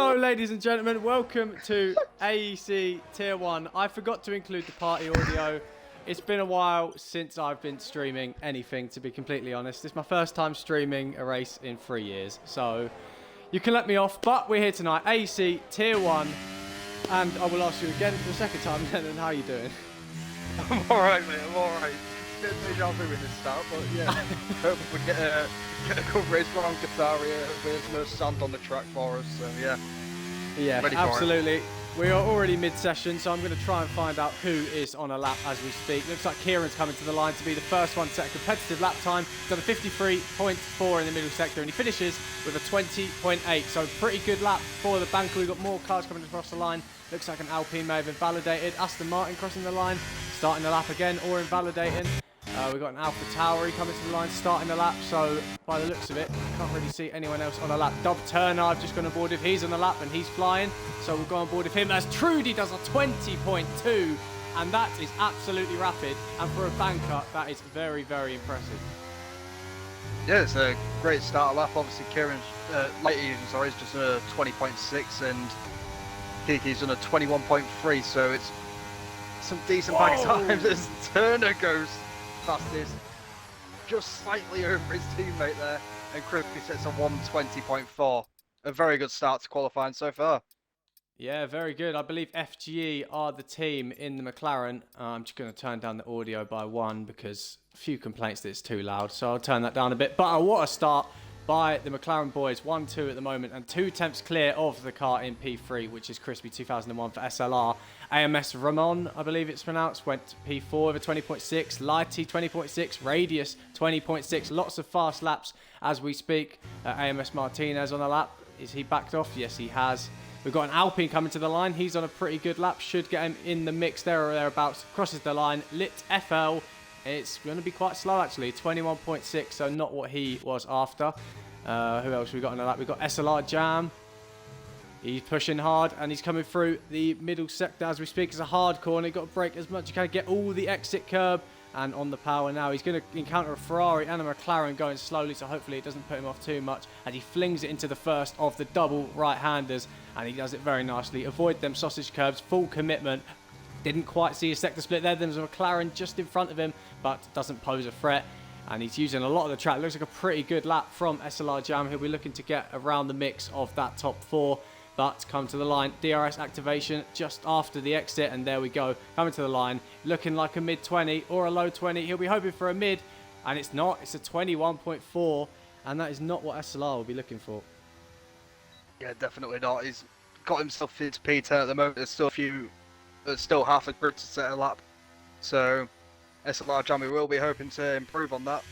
So, ladies and gentlemen, welcome to AEC Tier 1. I forgot to include the party audio. It's been a while since I've been streaming anything, to be completely honest. It's my first time streaming a race in 3 years, so you can let me off. But we're here tonight, AEC Tier 1, and I will ask you again for the second time, Lennon, how are you doing? I'm alright, mate, I'm alright. Bit of deja vu in this start, but yeah. Hope we get a good race around Qatar here. There's no sand on the track for us, so yeah. Yeah, Ready for absolutely. We are already mid-session, so I'm going to try and find out who is on a lap as we speak. Looks like Kieran's coming to the line to be the first one to set a competitive lap time. He's done a 53.4 in the middle sector, and he finishes with a 20.8. So pretty good lap for the banker. We've got more cars coming across the line. Looks like an Alpine may have invalidated. Aston Martin crossing the line, starting the lap again, or invalidating. We've got an Alpha Tauri coming to the line, starting the lap. So by the looks of it, can't really see anyone else on a lap. Dov Turner, I've just gone on board with. He's on the lap and he's flying. So we'll go on board with him as Trudy does a 20.2. And that is absolutely rapid. And for a banker, that is very, very impressive. Yeah, it's a great start lap. Obviously, Kieran's is just a 20.6 and Kiki's on a 21.3. So it's some decent back times as Turner goes fastest, just slightly over his teammate there, and Crispy sets a 120.4. A very good start to qualifying so far. Yeah, very good. I believe FGE are the team in the McLaren. I'm just going to turn down the audio by 1 because a few complaints that it's too loud, so I'll turn that down a bit. But what a start by the McLaren boys, 1-2 at the moment, and 2 tenths clear of the car in P3, which is Crispy 2001 for SLR. AMS Ramon, I believe it's pronounced, went to P4 with a 20.6, Lighty 20.6, Radius 20.6, lots of fast laps as we speak. AMS Martinez on the lap, is he backed off? Yes, he has. We've got an Alpine coming to the line, he's on a pretty good lap, should get him in the mix there or thereabouts, crosses the line, Lit FL. It's going to be quite slow, actually. 21.6, so not what he was after. Who else we got on the lap? We've got SLR Jam. He's pushing hard, and he's coming through the middle sector as we speak. It's a hard corner. You've got to brake as much as you can, get all the exit curb. And on the power now, he's going to encounter a Ferrari and a McLaren going slowly, so hopefully it doesn't put him off too much. And he flings it into the first of the double right-handers, and he does it very nicely. Avoid them sausage curbs, full commitment. Didn't quite see a sector split there. There's a McLaren just in front of him, but doesn't pose a threat. And he's using a lot of the track. Looks like a pretty good lap from SLR Jam. He'll be looking to get around the mix of that top 4. But come to the line. DRS activation just after the exit. And there we go. Coming to the line. Looking like a mid-20 or a low 20. He'll be hoping for a mid. And it's not. It's a 21.4. And that is not what SLR will be looking for. Yeah, definitely not. He's got himself into P10 at the moment. There's still half a grid to set a lap. So SLR Jammy will be hoping to improve on that.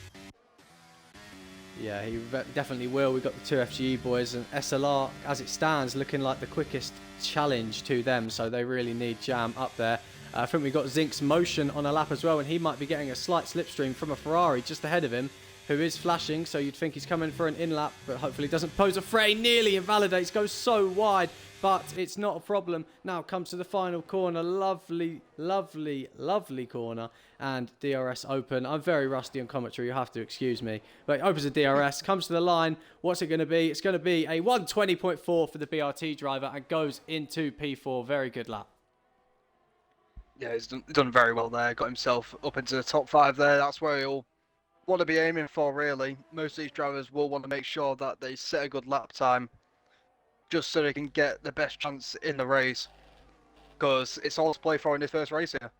Yeah, he definitely will. We've got the 2 FGE boys, and SLR, as it stands, looking like the quickest challenge to them. So they really need Jam up there. I think we've got Zink's Motion on a lap as well, and he might be getting a slight slipstream from a Ferrari just ahead of him, who is flashing. So you'd think he's coming for an in-lap, but hopefully doesn't pose a fray. Nearly invalidates, goes so wide. But it's not a problem. Now comes to the final corner. Lovely, lovely, lovely corner. And DRS open. I'm very rusty on commentary. You have to excuse me. But it opens the DRS. Comes to the line. What's it going to be? It's going to be a 120.4 for the BRT driver. And goes into P4. Very good lap. Yeah, he's done very well there. Got himself up into the top 5 there. That's where he'll want to be aiming for, really. Most of these drivers will want to make sure that they set a good lap time, just so they can get the best chance in the race, because it's all to play for in this first race here.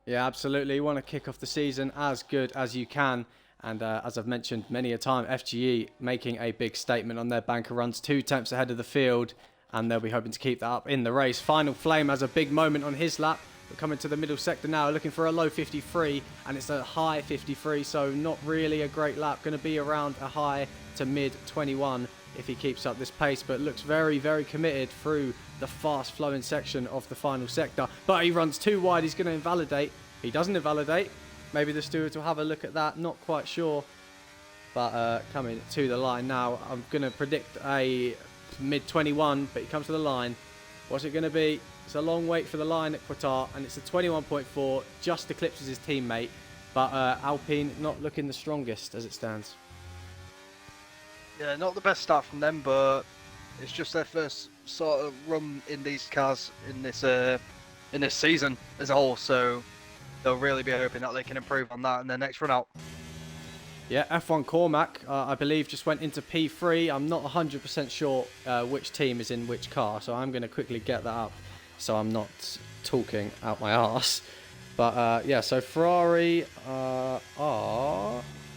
Yeah, absolutely. You want to kick off the season as good as you can. And as I've mentioned many a time, FGE making a big statement on their banker runs, 2 tenths ahead of the field, and they'll be hoping to keep that up in the race. Final Flame has a big moment on his lap. We're coming to the middle sector now, looking for a low 53, and it's a high 53, so not really a great lap. Going to be around a high to mid 21 if he keeps up this pace, but looks very, very committed through the fast flowing section of the final sector. But he runs too wide, he's going to invalidate. He doesn't invalidate. Maybe the stewards will have a look at that, not quite sure. But coming to the line now, I'm going to predict a mid 21, but he comes to the line. What's it going to be? It's a long wait for the line at Qatar, and it's a 21.4, just eclipses his teammate. But Alpine not looking the strongest as it stands. Yeah, not the best start from them, but it's just their first sort of run in these cars in this season as a whole. So they'll really be hoping that they can improve on that in their next run out. Yeah, F1 Cormac, I believe, just went into P3. I'm not 100% sure which team is in which car, so I'm going to quickly get that up so I'm not talking out my arse. But yeah, so Ferrari are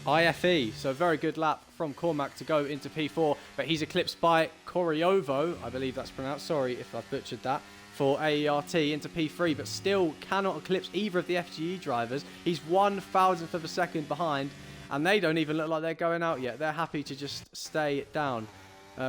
IFE, so very good lap from Cormac to go into P4, but he's eclipsed by Koriovo, I believe that's pronounced, sorry if I've butchered that, for AERT into P3, but still cannot eclipse either of the FGE drivers. He's 1,000th of a second behind, and they don't even look like they're going out yet. They're happy to just stay down.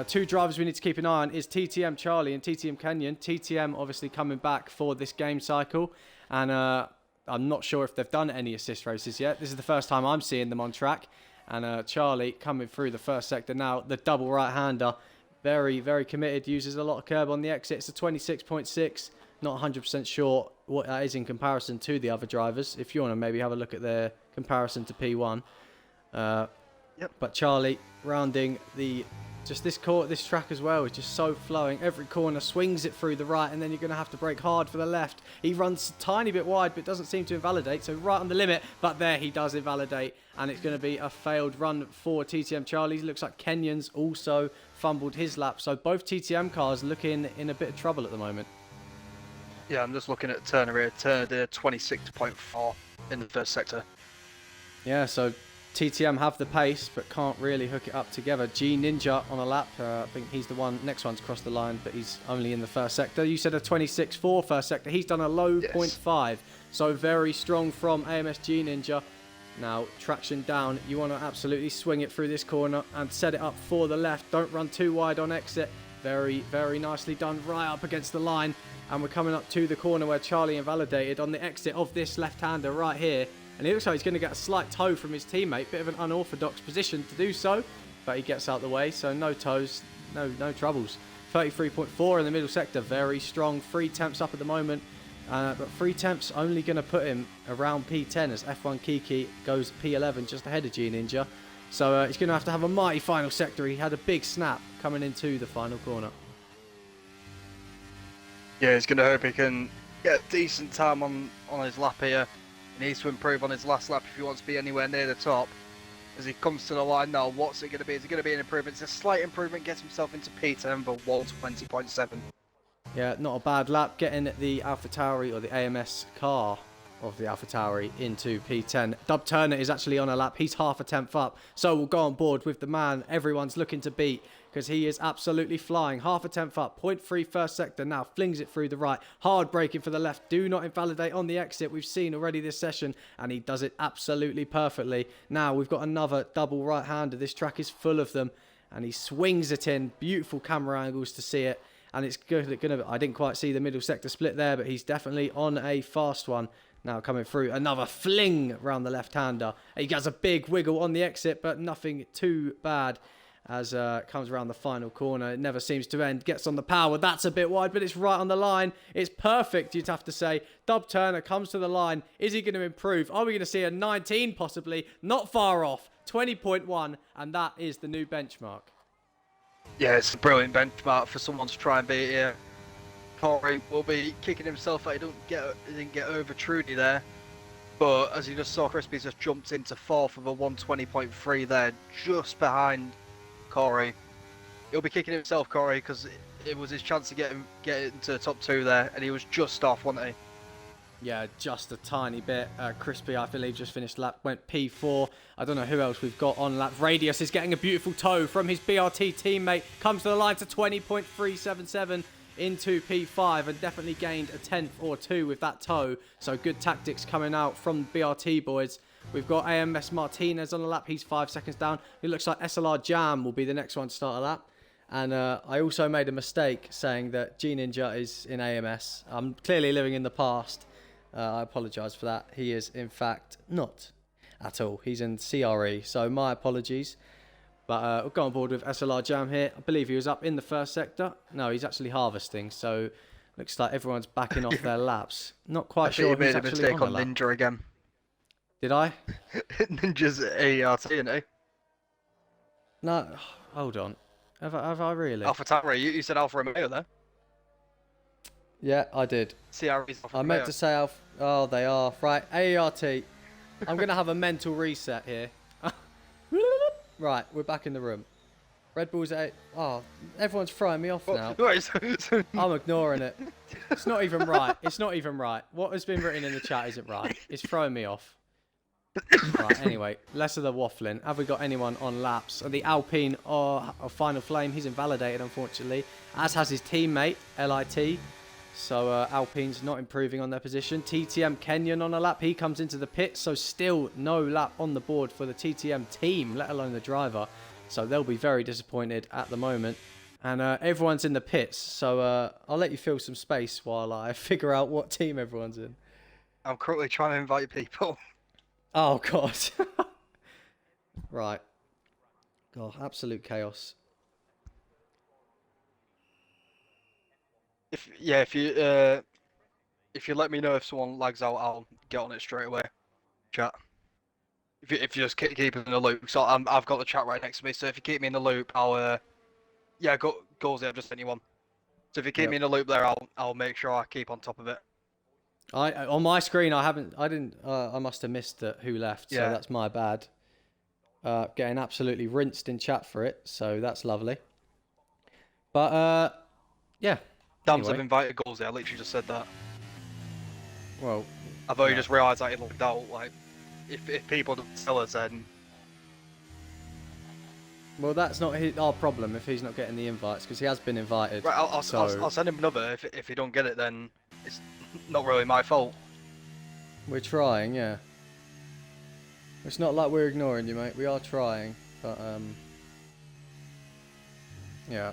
Two drivers we need to keep an eye on is TTM Charlie and TTM Kenyon. TTM obviously coming back for this game cycle, and I'm not sure if they've done any assist races yet. This is the first time I'm seeing them on track, and Charlie coming through the first sector now. The double right-hander, very, very committed, uses a lot of curb on the exit. It's a 26.6. Not 100% sure what that is in comparison to the other drivers. If you want to maybe have a look at their comparison to P1. Yep. But Charlie rounding this track as well is just so flowing. Every corner swings it through the right, and then you're going to have to brake hard for the left. He runs a tiny bit wide, but doesn't seem to invalidate. So right on the limit, but there he does invalidate, and it's going to be a failed run for TTM Charlie. Looks like Kenyon's also fumbled his lap. So both TTM cars looking in a bit of trouble at the moment. Yeah, I'm just looking at Turner here. Turner did 26.4 in the first sector. Yeah, so TTM have the pace, but can't really hook it up together. G Ninja on a lap. I think he's the next one's crossed the line, but he's only in the first sector. You said a 26.4 first sector. He's done a low 0.5. So very strong from AMS G Ninja. Now, traction down. You want to absolutely swing it through this corner and set it up for the left. Don't run too wide on exit. Very, very nicely done right up against the line. And we're coming up to the corner where Charlie invalidated on the exit of this left-hander right here. And it looks like he's going to get a slight toe from his teammate. Bit of an unorthodox position to do so. But he gets out the way, so no toes, no troubles. 33.4 in the middle sector. Very strong. 3 temps up at the moment. But 3 temps only going to put him around P10 as F1 Kiki goes P11 just ahead of G Ninja. So he's going to have a mighty final sector. He had a big snap coming into the final corner. Yeah, he's going to hope he can get a decent time on his lap here. He needs to improve on his last lap if he wants to be anywhere near the top. As he comes to the line now, what's it going to be? Is it going to be an improvement? It's a slight improvement, gets himself into P10 for 120.7. Yeah, not a bad lap. Getting the AlphaTauri or the AMS car of the AlphaTauri into P10. Dub Turner is actually on a lap. He's half a tenth up. So we'll go on board with the man everyone's looking to beat because he is absolutely flying. Half a tenth up. 0.3 first sector now. Flings it through the right. Hard braking for the left. Do not invalidate on the exit. We've seen already this session and he does it absolutely perfectly. Now we've got another double right-hander. This track is full of them and he swings it in. Beautiful camera angles to see it. And it's I didn't quite see the middle sector split there, but he's definitely on a fast one. Now coming through, another fling around the left-hander. He gets a big wiggle on the exit, but nothing too bad as comes around the final corner. It never seems to end. Gets on the power. That's a bit wide, but it's right on the line. It's perfect, you'd have to say. Dub Turner comes to the line. Is he going to improve? Are we going to see a 19 possibly? Not far off. 20.1, and that is the new benchmark. Yeah, it's a brilliant benchmark for someone to try and beat here. Corey will be kicking himself out. He didn't get over Trudy there. But as you just saw, Crispy's just jumped into 4th with a 120.3 there, just behind Corey. He'll be kicking himself, Corey, because it was his chance to get into the top 2 there, and he was just off, wasn't he? Yeah, just a tiny bit. Crispy, I believe, just finished lap, went P4. I don't know who else we've got on lap. Radius is getting a beautiful toe from his BRT teammate. Comes to the line to 20.377 into P5 and definitely gained a 10th or 2 with that toe. So good tactics coming out from the BRT boys. We've got AMS Martinez on the lap. He's 5 seconds down. It looks like SLR Jam will be the next one to start a lap. And I also made a mistake saying that G Ninja is in AMS. I'm clearly living in the past. I apologise for that. He is, in fact, not at all. He's in CRE, so my apologies. But we'll go on board with SLR Jam here. I believe he was up in the first sector. No, he's actually harvesting, so looks like everyone's backing off their laps. Not quite sure You who's made a actually mistake on on Ninja again. Did I? Ninja's AERT, isn't he? No, hold on. Have I really? Alpha Tauri, you said Alfa Romeo there. Yeah, I did. CRE's Alfa I Romeo. meant to say Alpha. Oh, they are. Right, AERT. I'm going to have a mental reset here. Right, we're back in the room. Red Bull's at... Oh, everyone's throwing me off now. I'm ignoring it. It's not even right. It's not even right. What has been written in the chat isn't right. It's throwing me off. Right, anyway, less of the waffling. Have we got anyone on laps? The Alpine or Final Flame, he's invalidated, unfortunately. As has his teammate, LIT. So Alpine's not improving on their position. TTM Kenyon on a lap. He comes into the pit. So still no lap on the board for the TTM team, let alone the driver. So they'll be very disappointed at the moment. And everyone's in the pits. So I'll let you fill some space while I figure out what team everyone's in. I'm currently trying to invite people. Oh, God. Right. God, absolute chaos. If you let me know if someone lags out, I'll get on it straight away. Chat. If you just keep it in the loop, so I've got the chat right next to me. So if you keep me in the loop, I'll goals. I've just sent you one. So if you keep me in the loop there, I'll make sure I keep on top of it. On my screen, I must have missed who left. So that's my bad. Getting absolutely rinsed in chat for it. So that's lovely. But yeah. Dams have invited goals. I literally just said that. Well, I've only just realised that he looked out. Like, if people don't tell us, then. Well, that's not our problem if he's not getting the invites because he has been invited. Right, I'll send him another. If you don't get it, then it's not really my fault. We're trying, yeah. It's not like we're ignoring you, mate. We are trying, but yeah.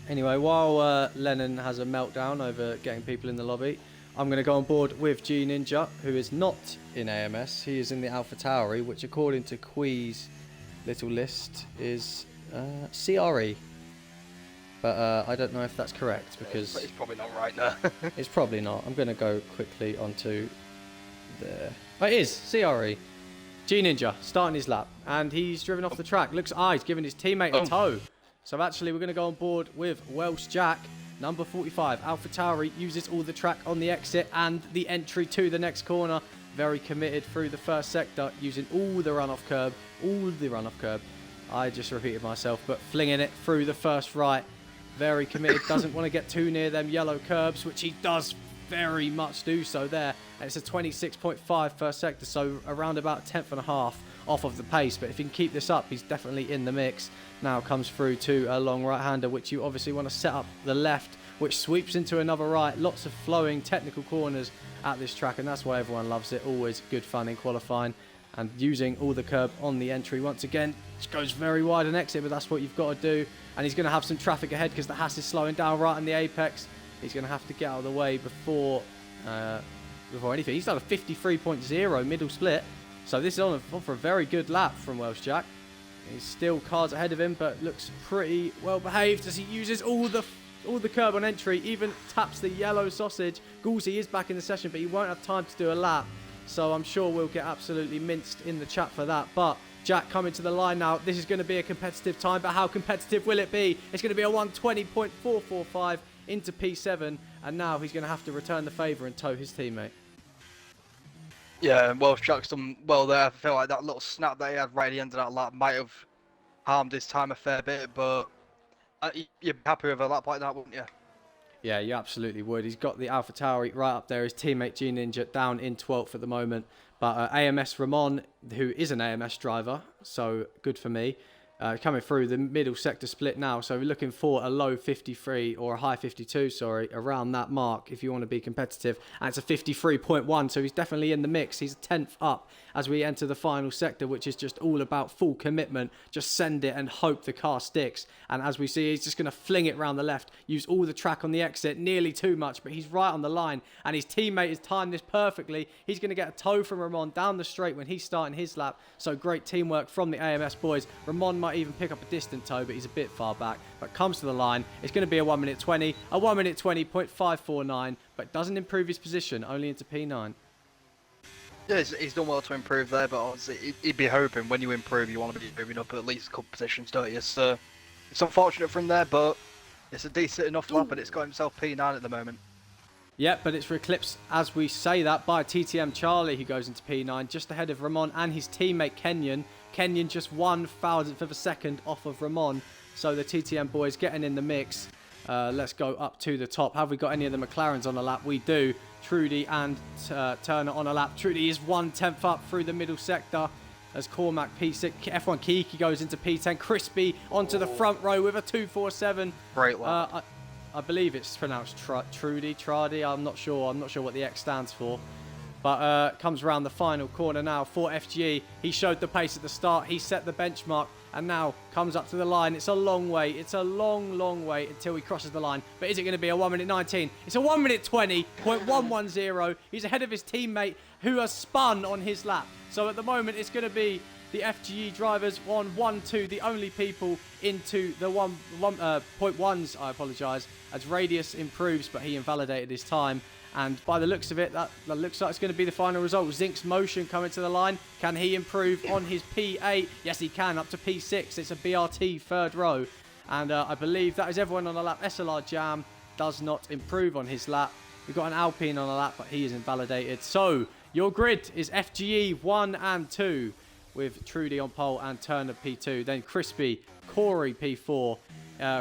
Anyway, while Lennon has a meltdown over getting people in the lobby, I'm going to go on board with G Ninja, who is not in AMS. He is in the Alpha Tauri, which according to Quee's little list is CRE. But I don't know if that's correct because... It's probably not right now. It's probably not. I'm going to go quickly onto there. Oh, it is CRE. G Ninja starting his lap and he's driven off the track. Looks he's giving his teammate a tow. So actually we're going to go on board with Welsh Jack, number 45. Alpha Tauri uses all the track on the exit and the entry to the next corner. Very committed through the first sector, using all the runoff curb. I just repeated myself, but flinging it through the first right. Very committed, doesn't want to get too near them yellow curbs, which he does very much do so there. And it's a 26.5 first sector, so around about a tenth and a half off of the pace. But if he can keep this up, he's definitely in the mix. Now comes through to a long right-hander, which you obviously want to set up the left, which sweeps into another right. Lots of flowing technical corners at this track, and that's why everyone loves it. Always good fun in qualifying. And using all the curb on the entry once again, which goes very wide an exit, but that's what you've got to do. And he's going to have some traffic ahead because the Haas is slowing down right in the apex. He's going to have to get out of the way before anything. He's done a 53.0 middle split, so this is on for a very good lap from Welsh Jack. He's still cars ahead of him, but looks pretty well behaved as he uses all the curb on entry, even taps the yellow sausage. Goolsey is back in the session, but he won't have time to do a lap. So I'm sure we'll get absolutely minced in the chat for that. But Jack coming to the line now. This is going to be a competitive time, but how competitive will it be? It's going to be a 120.445 into P7, and now he's going to have to return the favour and tow his teammate. Yeah, well, Jack's done well there. I feel like that little snap that he had right at the end of that lap might have harmed his time a fair bit, but you'd be happy with a lap like that, wouldn't you? Yeah, you absolutely would. He's got the Alpha Tauri right up there. His teammate G Ninja down in 12th at the moment. But AMS Ramon, who is an AMS driver, so good for me, coming through the middle sector split now. So we're looking for a low 53 or a high 52, sorry, around that mark if you want to be competitive. And it's a 53.1, so he's definitely in the mix. He's a 10th up as we enter the final sector, which is just all about full commitment. Just send it and hope the car sticks. And as we see, he's just going to fling it around the left, use all the track on the exit, nearly too much, but he's right on the line. And his teammate has timed this perfectly. He's going to get a tow from Ramon down the straight when he's starting his lap. So great teamwork from the AMS boys. Ramon might even pick up a distant tow, but he's a bit far back. But comes to the line. It's going to be a 1 minute 20, a 1 minute 20.549, but doesn't improve his position, only into P9. Yeah, he's done well to improve there, but obviously he'd be hoping when you improve, you want to be moving up at least a couple positions, don't you? So It's unfortunate from there, but it's a decent enough lap, and it's got himself P9 at the moment. Yeah, but it's eclipsed as we say that by TTM Charlie, who goes into P9 just ahead of Ramon and his teammate Kenyon. Kenyon just 1,000th of a second off of Ramon. So the TTM boys getting in the mix. Let's go up to the top. Have we got any of the McLarens on a lap? We do. Trudy and Turner on a lap. Trudy is 1/10 up through the middle sector as Cormac P6. F1 Kiki goes into P10. Crispy onto the front row with a 247. Great lap. I believe it's pronounced Tradi. I'm not sure. I'm not sure what the X stands for. But comes around the final corner now for FGE. He showed the pace at the start. He set the benchmark and now comes up to the line. It's a long way. It's a long, long way until he crosses the line. But is it going to be a 1 minute 19? It's a 1 minute 20.110. He's ahead of hhis teammate who has spun on his lap. So at the moment, it's going to be the FGE drivers on 1-2, the only people into the 1.1s, I apologise, as Radius improves, but he invalidated his time. And by the looks of it, that looks like it's going to be the final result. Zink's Motion coming to the line. Can he improve on his P8? Yes, he can, up to P6. It's a BRT third row. And I believe that is everyone on the lap. SLR Jam does not improve on his lap. We've got an Alpine on a lap, but he is invalidated. So your grid is FGE 1 and 2 with Trudy on pole and Turner P2. Then Crispy, Corey P4.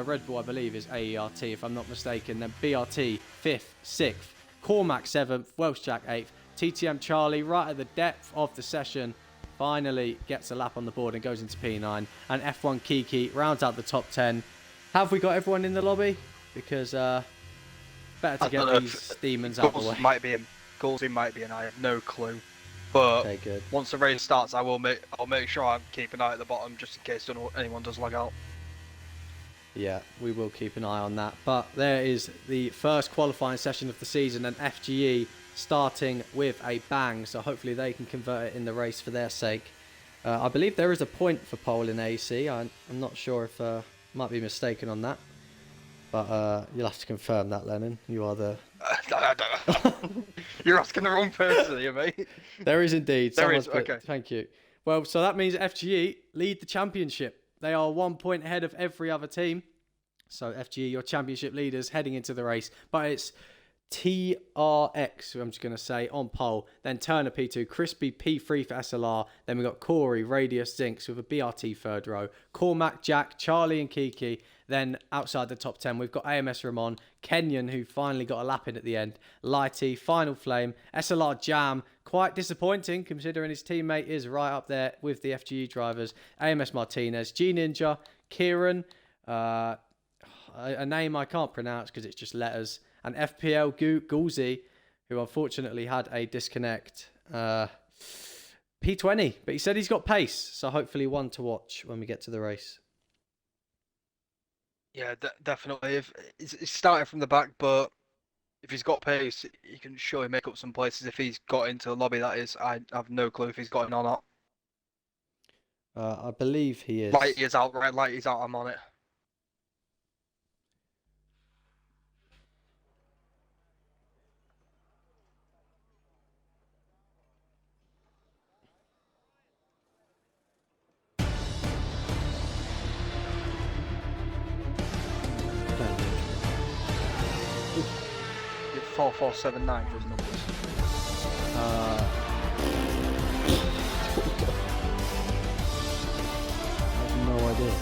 Red Bull, I believe, is AERT, if I'm not mistaken. Then BRT 5th, 6th. Cormac 7th, Welsh Jack 8th, TTM Charlie right at the depth of the session finally gets a lap on the board and goes into P9, and F1 Kiki rounds out the top 10. Have we got everyone in the lobby? Because better to get these demons out of the way. Goalsy might be, and I have no clue. But okay, good. Once the race starts, I'll make sure I keep an eye at the bottom just in case anyone does log out. Yeah, we will keep an eye on that. But there is the first qualifying session of the season, and FGE starting with a bang. So hopefully they can convert it in the race for their sake. I believe there is a point for pole in AEC. I'm not sure if might be mistaken on that. But you'll have to confirm that, Lennon. You are the... You're asking the wrong person here, mate. There is indeed. There is, okay. Thank you. Well, so that means FGE lead the championship. They are 1 point ahead of every other team. So FGE, your championship leaders heading into the race. But it's TRX, who I'm just going to say, on pole. Then Turner P2, Crispy P3 for SLR. Then we've got Corey, Radius, Zinks with a BRT third row. Cormac, Jack, Charlie and Kiki. Then outside the top 10, we've got AMS Ramon, Kenyon, who finally got a lap in at the end, Lighty, Final Flame, SLR Jam, quite disappointing considering his teammate is right up there with the FGE drivers, AMS Martinez, G Ninja, Kieran, a name I can't pronounce because it's just letters, and FPL Gulzi, who unfortunately had a disconnect. P20, but he said he's got pace, so hopefully one to watch when we get to the race. Yeah, definitely. If he's starting from the back, but if he's got pace, he can surely make up some places. If he's got into the lobby, that is, I have no clue if he's got in or not. I believe he is. Light is out, right? Light is out. I'm on it. You're 4479 for his numbers. I have no idea.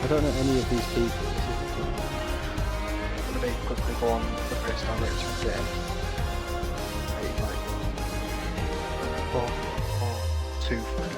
I don't know any of these people. I'm going to quickly go on the race director and get him. 4, 4, 2, 3.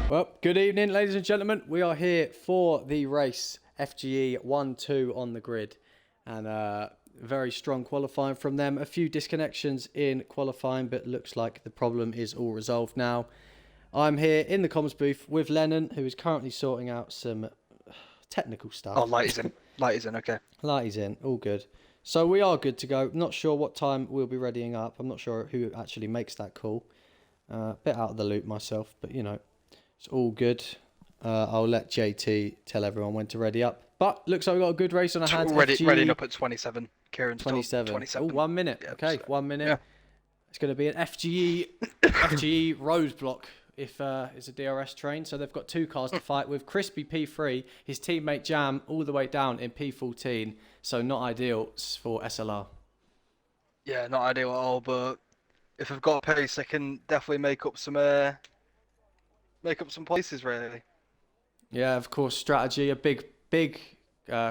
Well, good evening, ladies and gentlemen. We are here for the race, FGE 1-2 on the grid. And very strong qualifying from them. A few disconnections in qualifying, but looks like the problem is all resolved now. I'm here in the comms booth with Lennon, who is currently sorting out some technical stuff. Oh, Light is in. Light is in, okay. Light is in, all good. So we are good to go. Not sure what time we'll be readying up. I'm not sure who actually makes that call. Bit out of the loop myself, but you know. It's all good. I'll let JT tell everyone when to ready up. But looks like we've got a good race on our hands. Reading up at 27. Kieran's 27. 27. Oh, 1 minute. Yeah, Okay, so, 1 minute. yeah. It's going to be an FGE roadblock if it's a DRS train. So they've got 2 cars to fight with. Crispy P3, his teammate Jam, all the way down in P14. So not ideal for SLR. Yeah, not ideal at all, but if they've got pace, they can definitely make up some places, really. Yeah, of course, strategy, a big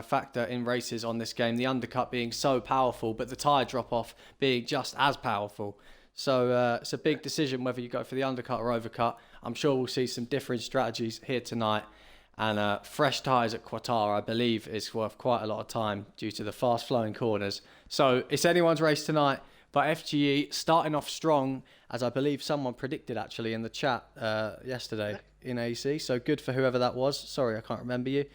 factor in races on this game. The undercut being so powerful, but the tyre drop-off being just as powerful. So it's a big decision whether you go for the undercut or overcut. I'm sure we'll see some different strategies here tonight. And fresh tyres at Qatar, I believe, is worth quite a lot of time due to the fast-flowing corners. So it's anyone's race tonight. But FGE starting off strong, as I believe someone predicted actually in the chat yesterday in AEC. So good for whoever that was. Sorry, I can't remember you.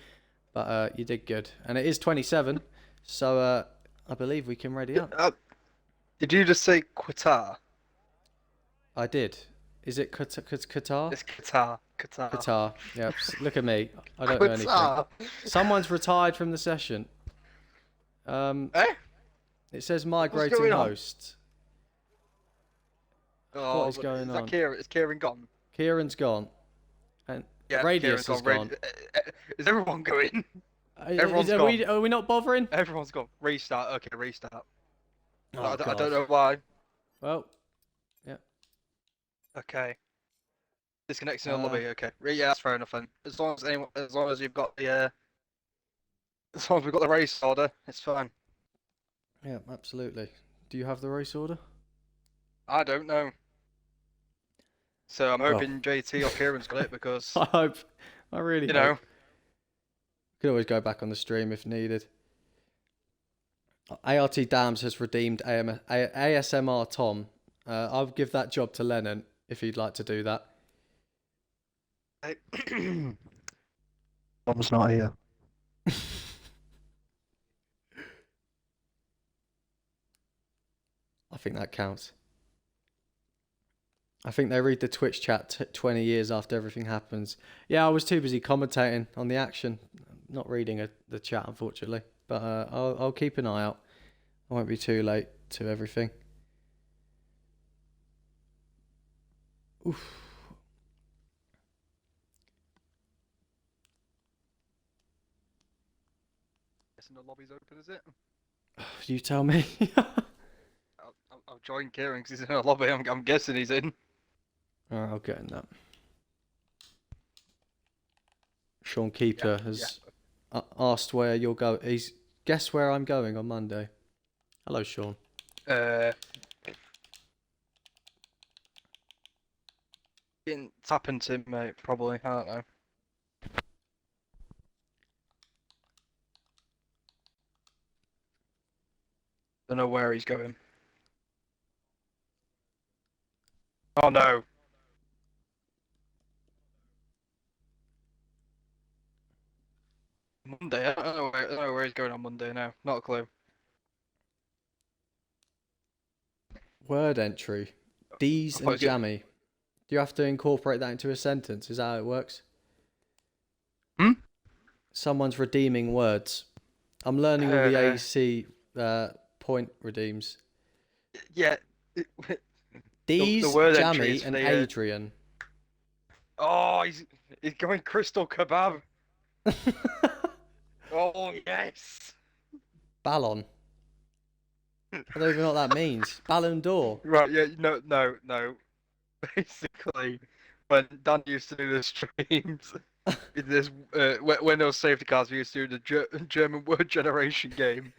But you did good. And it is 27. So I believe we can ready up. Did you just say Qatar? I did. Is it Qatar? It's Qatar. Qatar. Yep. Look at me. I don't know anything. Someone's retired from the session. Eh? It says migrating host. Oh, what is going on? Is Kieran gone? Kieran's gone. And Yeah, Radius has gone. Is everyone going? Everyone's gone. Are we not bothering? Everyone's gone. Restart. Okay, restart. Oh, I don't know why. Well, yeah. Okay. Disconnecting the lobby. Okay. Yeah, that's fair enough then. As long as you've got the as long as we've got the race order, it's fine. Yeah, absolutely. Do you have the race order? I don't know. So I'm hoping JT or Kieran's got it because I really hope. Could always go back on the stream if needed. ART Dams has redeemed ASMR Tom. I'll give that job to Lennon if he'd like to do that. Tom's not here. I think that counts. I think they read the Twitch chat 20 years after everything happens. Yeah, I was too busy commentating on the action, not reading the chat, unfortunately. But I'll keep an eye out. I won't be too late to everything. Oof. Guessing the lobby's open, is it? You tell me. I'll join Kieran because he's in a lobby. I'm guessing he's in. Alright, I'll get in that. Sean Keeper has asked where you'll go. He's guess where I'm going on Monday. Hello, Sean. Tapping to him, mate. Probably. I don't know. Don't know where he's going. Oh no. Monday. I don't know where he's going on Monday now. Not a clue. Word entry. D's and jammy. Do you have to incorporate that into a sentence? Is that how it works? Someone's redeeming words. I'm learning all the AEC point redeems. Yeah. D's, Jammy, and Adrian. Oh, he's going Crystal Kebab. Oh, yes. Ballon. I don't even know what that means. Ballon d'Or. Right, yeah, no. Basically, when Dan used to do the streams, when there was safety cars, we used to do the German word generation game.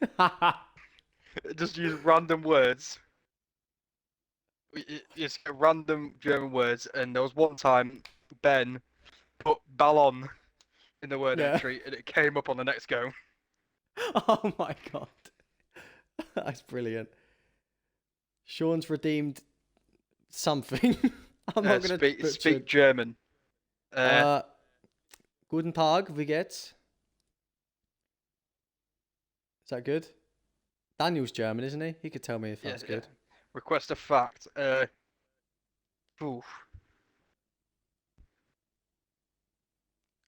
Just use random words. Just get random German words, and there was one time Ben put ballon in the word entry, and it came up on the next go. Oh my god. That's brilliant. Sean's redeemed something. I'm not going to speak German. Guten Tag, wie geht's? Is that good? Daniel's German, isn't he? He could tell me if that's good. Yeah. Request a fact.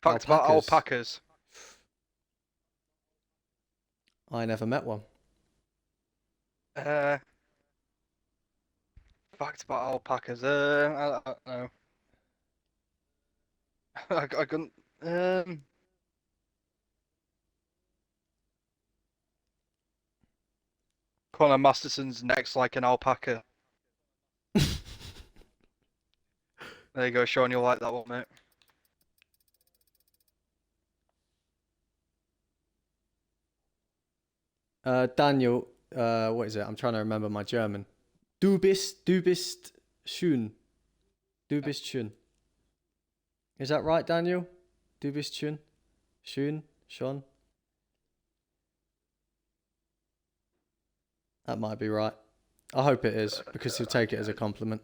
Fact about alpacas. I never met one. Facts about alpacas. I don't know. I couldn't. Conor Masterson's neck's like an alpaca. There you go, Sean. You'll like that one, mate. Daniel, what is it? I'm trying to remember my German. Du bist schön. Du bist schön. Is that right, Daniel? Du bist schön. Schön, schon. That might be right. I hope it is, because he'll take it as a compliment.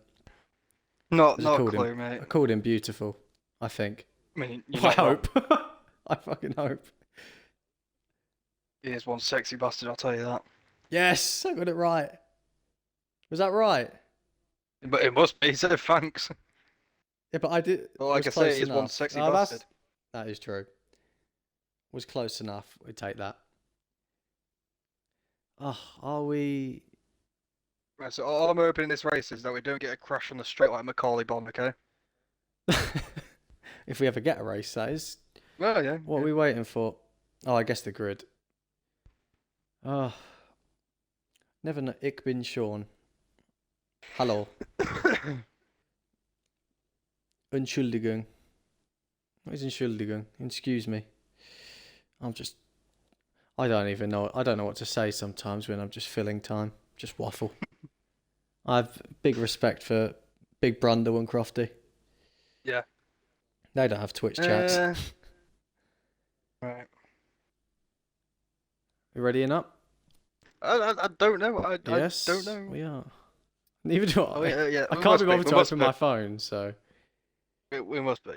Not I a called clue, him, mate. I called him beautiful, I think. I mean, I hope. I fucking hope. He is one sexy bastard, I'll tell you that. Yes, I got it right. Was that right? But it must be. He said thanks. Yeah, but I did. Well, like I say, he's one sexy bastard. That is true. Was close enough. We'd take that. Oh, are we? Right, so all I'm hoping in this race is that we don't get a crash on the straight like Macaulay Bond, okay? If we ever get a race, that is. Well, yeah. What are we waiting for? Oh, I guess the grid. Oh. Never know. Ik bin Sean. Hello. Entschuldigung. What is Entschuldigung? Excuse me. I don't even know. I don't know what to say sometimes when I'm just filling time. Just waffle. I have big respect for Big Brundle and Crofty. Yeah. They don't have Twitch chats. Right. You ready and up? I don't know. Yes, I don't know. we are. Neither do I. Oh, yeah. I We can't must be be, bothered we to must open be. my phone, so We must be.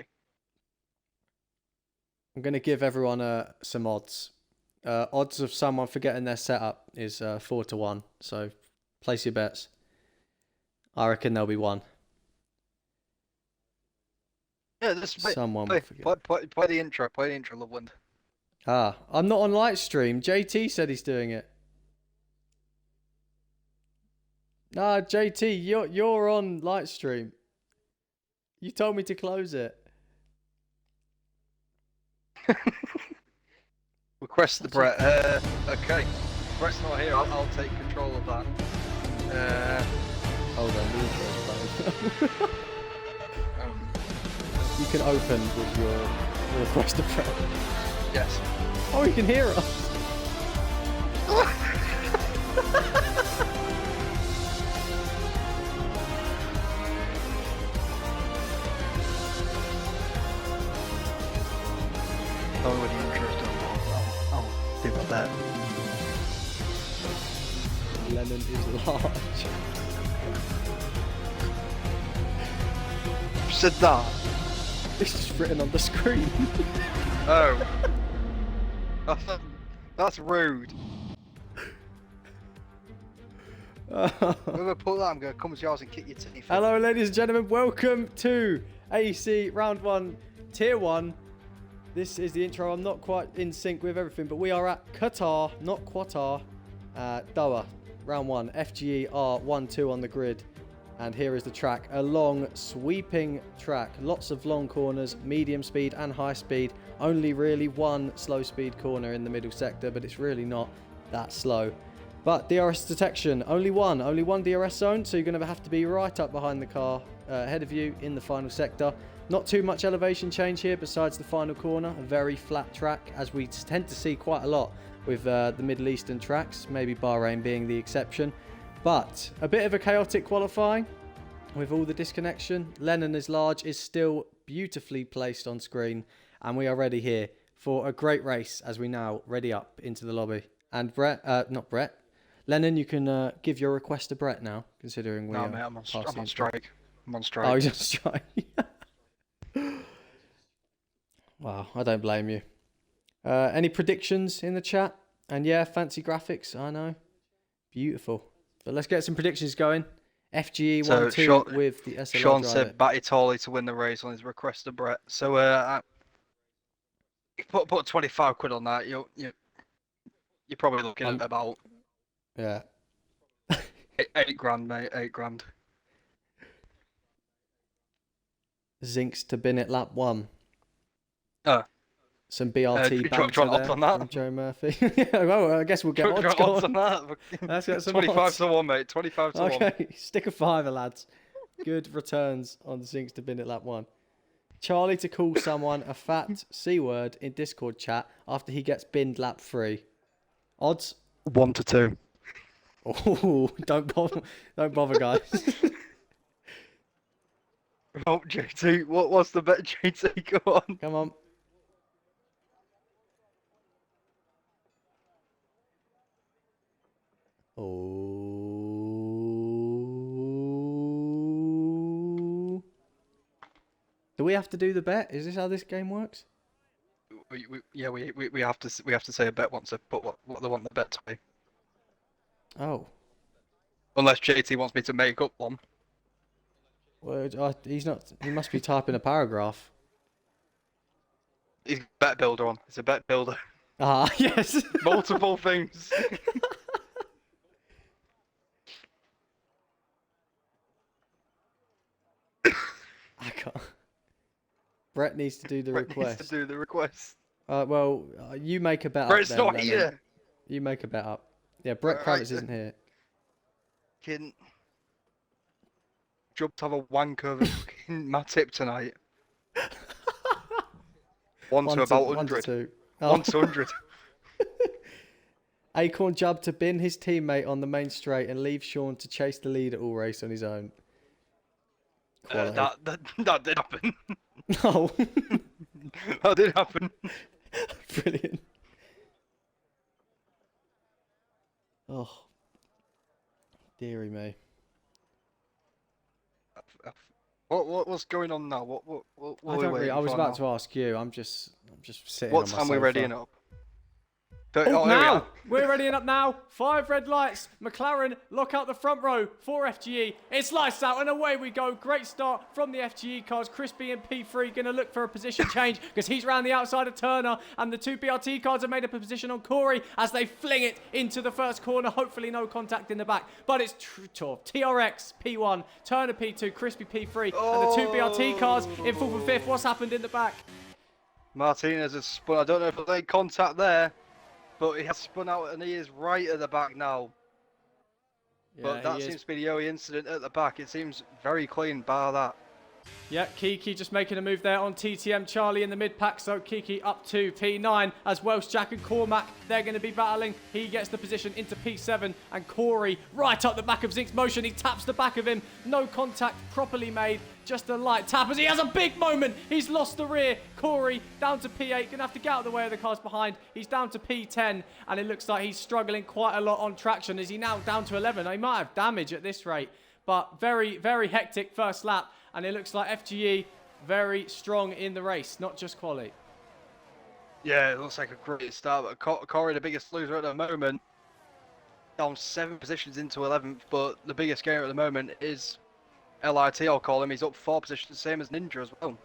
I'm going to give everyone some odds. Odds of someone forgetting their setup is 4-1. So place your bets. I reckon there'll be one. Yeah, just Someone play, will forget. play the intro. Play the intro, Loveland. I'm not on light stream. JT said he's doing it. Nah, JT, you're on light stream. You told me to close it. Request the Brett. Okay. Brett's not here. I'll take control of that. Hold on, the intro's playing. You can open with your request to press. Yes. Oh, you can hear us. Tell me when the intro's done. I'll do my bet. Lemon is large. Said that. It's just written on the screen. Oh. That's rude. Whoever put that, I'm going to come to yours and kick your teeth. Hello, ladies and gentlemen. Welcome to AEC Round 1, Tier 1. This is the intro. I'm not quite in sync with everything, but we are at Qatar, not Qatar. Doha, Round 1. FGE R12 on the grid. And here is the track. A long, sweeping track. Lots of long corners, medium speed and high speed. Only really one slow speed corner in the middle sector, but it's really not that slow. But DRS detection, only one DRS zone, so you're going to have to be right up behind the car ahead of you in the final sector. Not too much elevation change here besides the final corner. A very flat track, as we tend to see quite a lot with the Middle Eastern tracks, maybe Bahrain being the exception. But a bit of a chaotic qualifying with all the disconnection. Lennon is large is still beautifully placed on screen, and we are ready here for a great race as we now ready up into the lobby. And not Brett, Lennon, you can give your request to Brett now, considering we are. No, mate, I'm on passing strike. I'm on strike. Oh, he's on strike. Wow, I don't blame you. Any predictions in the chat? And yeah, fancy graphics, I know. Beautiful. But let's get some predictions going. FGE 1-2 with the SLR Sean driver. said Battistoli to win the race on his request to Brett. So put 25 quid on that. You You're probably looking at about Yeah. 8 grand, mate. 8 grand. Zinks to bin at lap 1. Oh, Some do BRT you banter want odds there on that? from Joe Murphy. Yeah, well, I guess we'll get Do you odds want odds going. on that? Let's get some 25 odds. to 1, mate. 25 to 1. Okay, stick a fiver, lads. Good returns on Zinks to bin at lap 1. Charlie to call someone a fat C word in Discord chat after he gets binned lap 3. Odds? 1 to 2. Oh, don't bother, guys. Oh, JT, what's the bet, JT? Go on. Come on. Oh. Do we have to do the bet? Is this how this game works? We have to say a bet once to put what they want the bet to be. Oh. Unless JT wants me to make up one. Well, he's not. He must be typing a paragraph. He's a bet builder on. He's a bet builder. Ah, yes. Multiple things. I can't. Brett needs to do the request. Needs to do the request. Well, you make a bet up. Brett's then, not Lennon. here. You make a bet up. Yeah, Brett Kravitz isn't here. Can job to have a wank over fucking my tip tonight. 1 to about 100. 1 to 100. Acorn Jubb to bin his teammate on the main straight and leave Sean to chase the lead at all race on his own. That did happen. No. That did happen. Brilliant. Oh, dearie me. What's going on now? What I don't really, I was about to ask you. I'm just sitting. What on my time we sofa. readying up? Oh, here we now are. we're readying up now. 5 red lights. McLaren lock out the front row for FGE. It's lights out and away we go. Great start from the FGE cars. Crispy and P3 going to look for a position change because he's round the outside of Turner, and the 2 BRT cars have made up a position on Corey as they fling it into the first corner. Hopefully no contact in the back, but it's TRX P1, Turner P2, Crispy P3, and the 2 BRT cars in 4th and 5th. What's happened in the back? Martinez has spun. I don't know if there's any contact there, but he has spun out and he is right at the back now. Yeah, but that seems to be the only incident at the back. It seems very clean, bar that. Yeah, Kiki just making a move there on TTM. Charlie in the mid-pack, so Kiki up to P9 as Welsh Jack and Cormac, they're going to be battling. He gets the position into P7 and Corey right up the back of Zink's motion. He taps the back of him. No contact properly made, just a light tap as he has a big moment. He's lost the rear. Corey down to P8, going to have to get out of the way of the cars behind. He's down to P10 and it looks like he's struggling quite a lot on traction. Is he now down to 11? He might have damage at this rate, but very, very hectic first lap. And it looks like FGE very strong in the race, not just quali. Yeah, it looks like a great start. But Corey, the biggest loser at the moment, down 7 positions into 11th. But the biggest gainer at the moment is LIT, I'll call him. He's up 4 positions, same as Ninja as well.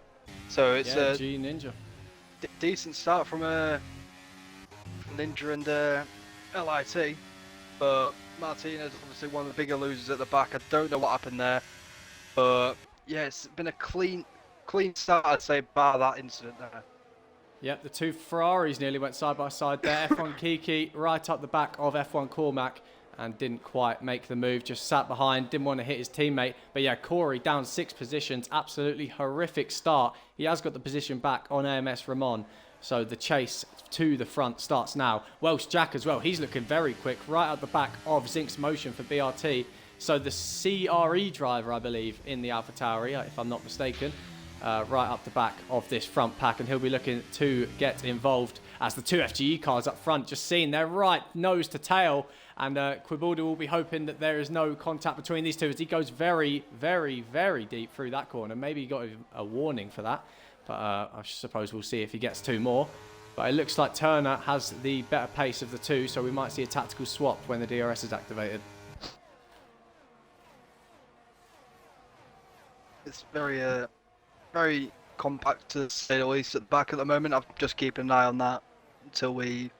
So it's a G Ninja. Decent start from Ninja and LIT. But Martinez is obviously one of the bigger losers at the back. I don't know what happened there. But yeah, it's been a clean start, I'd say, bar that incident there. Yep, the 2 Ferraris nearly went side by side there. F1 Kiki right up the back of F1 Cormac and didn't quite make the move, just sat behind, didn't want to hit his teammate. But yeah, Corey down 6 positions, absolutely horrific start. He has got the position back on AMS Ramon. So the chase to the front starts now. Welsh Jack as well, he's looking very quick, right at the back of Zink's motion for BRT. So the CRE driver, I believe, in the AlphaTauri, if I'm not mistaken, right up the back of this front pack, and he'll be looking to get involved as the 2 FGE cars up front, just seeing they're right nose to tail, and Quibalda will be hoping that there is no contact between these two as he goes very, very, very deep through that corner. Maybe he got a warning for that, but I suppose we'll see if he gets 2 more. But it looks like Turner has the better pace of the 2, so we might see a tactical swap when the DRS is activated. It's very compact to say the least at the back at the moment. I'm just keeping an eye on that until we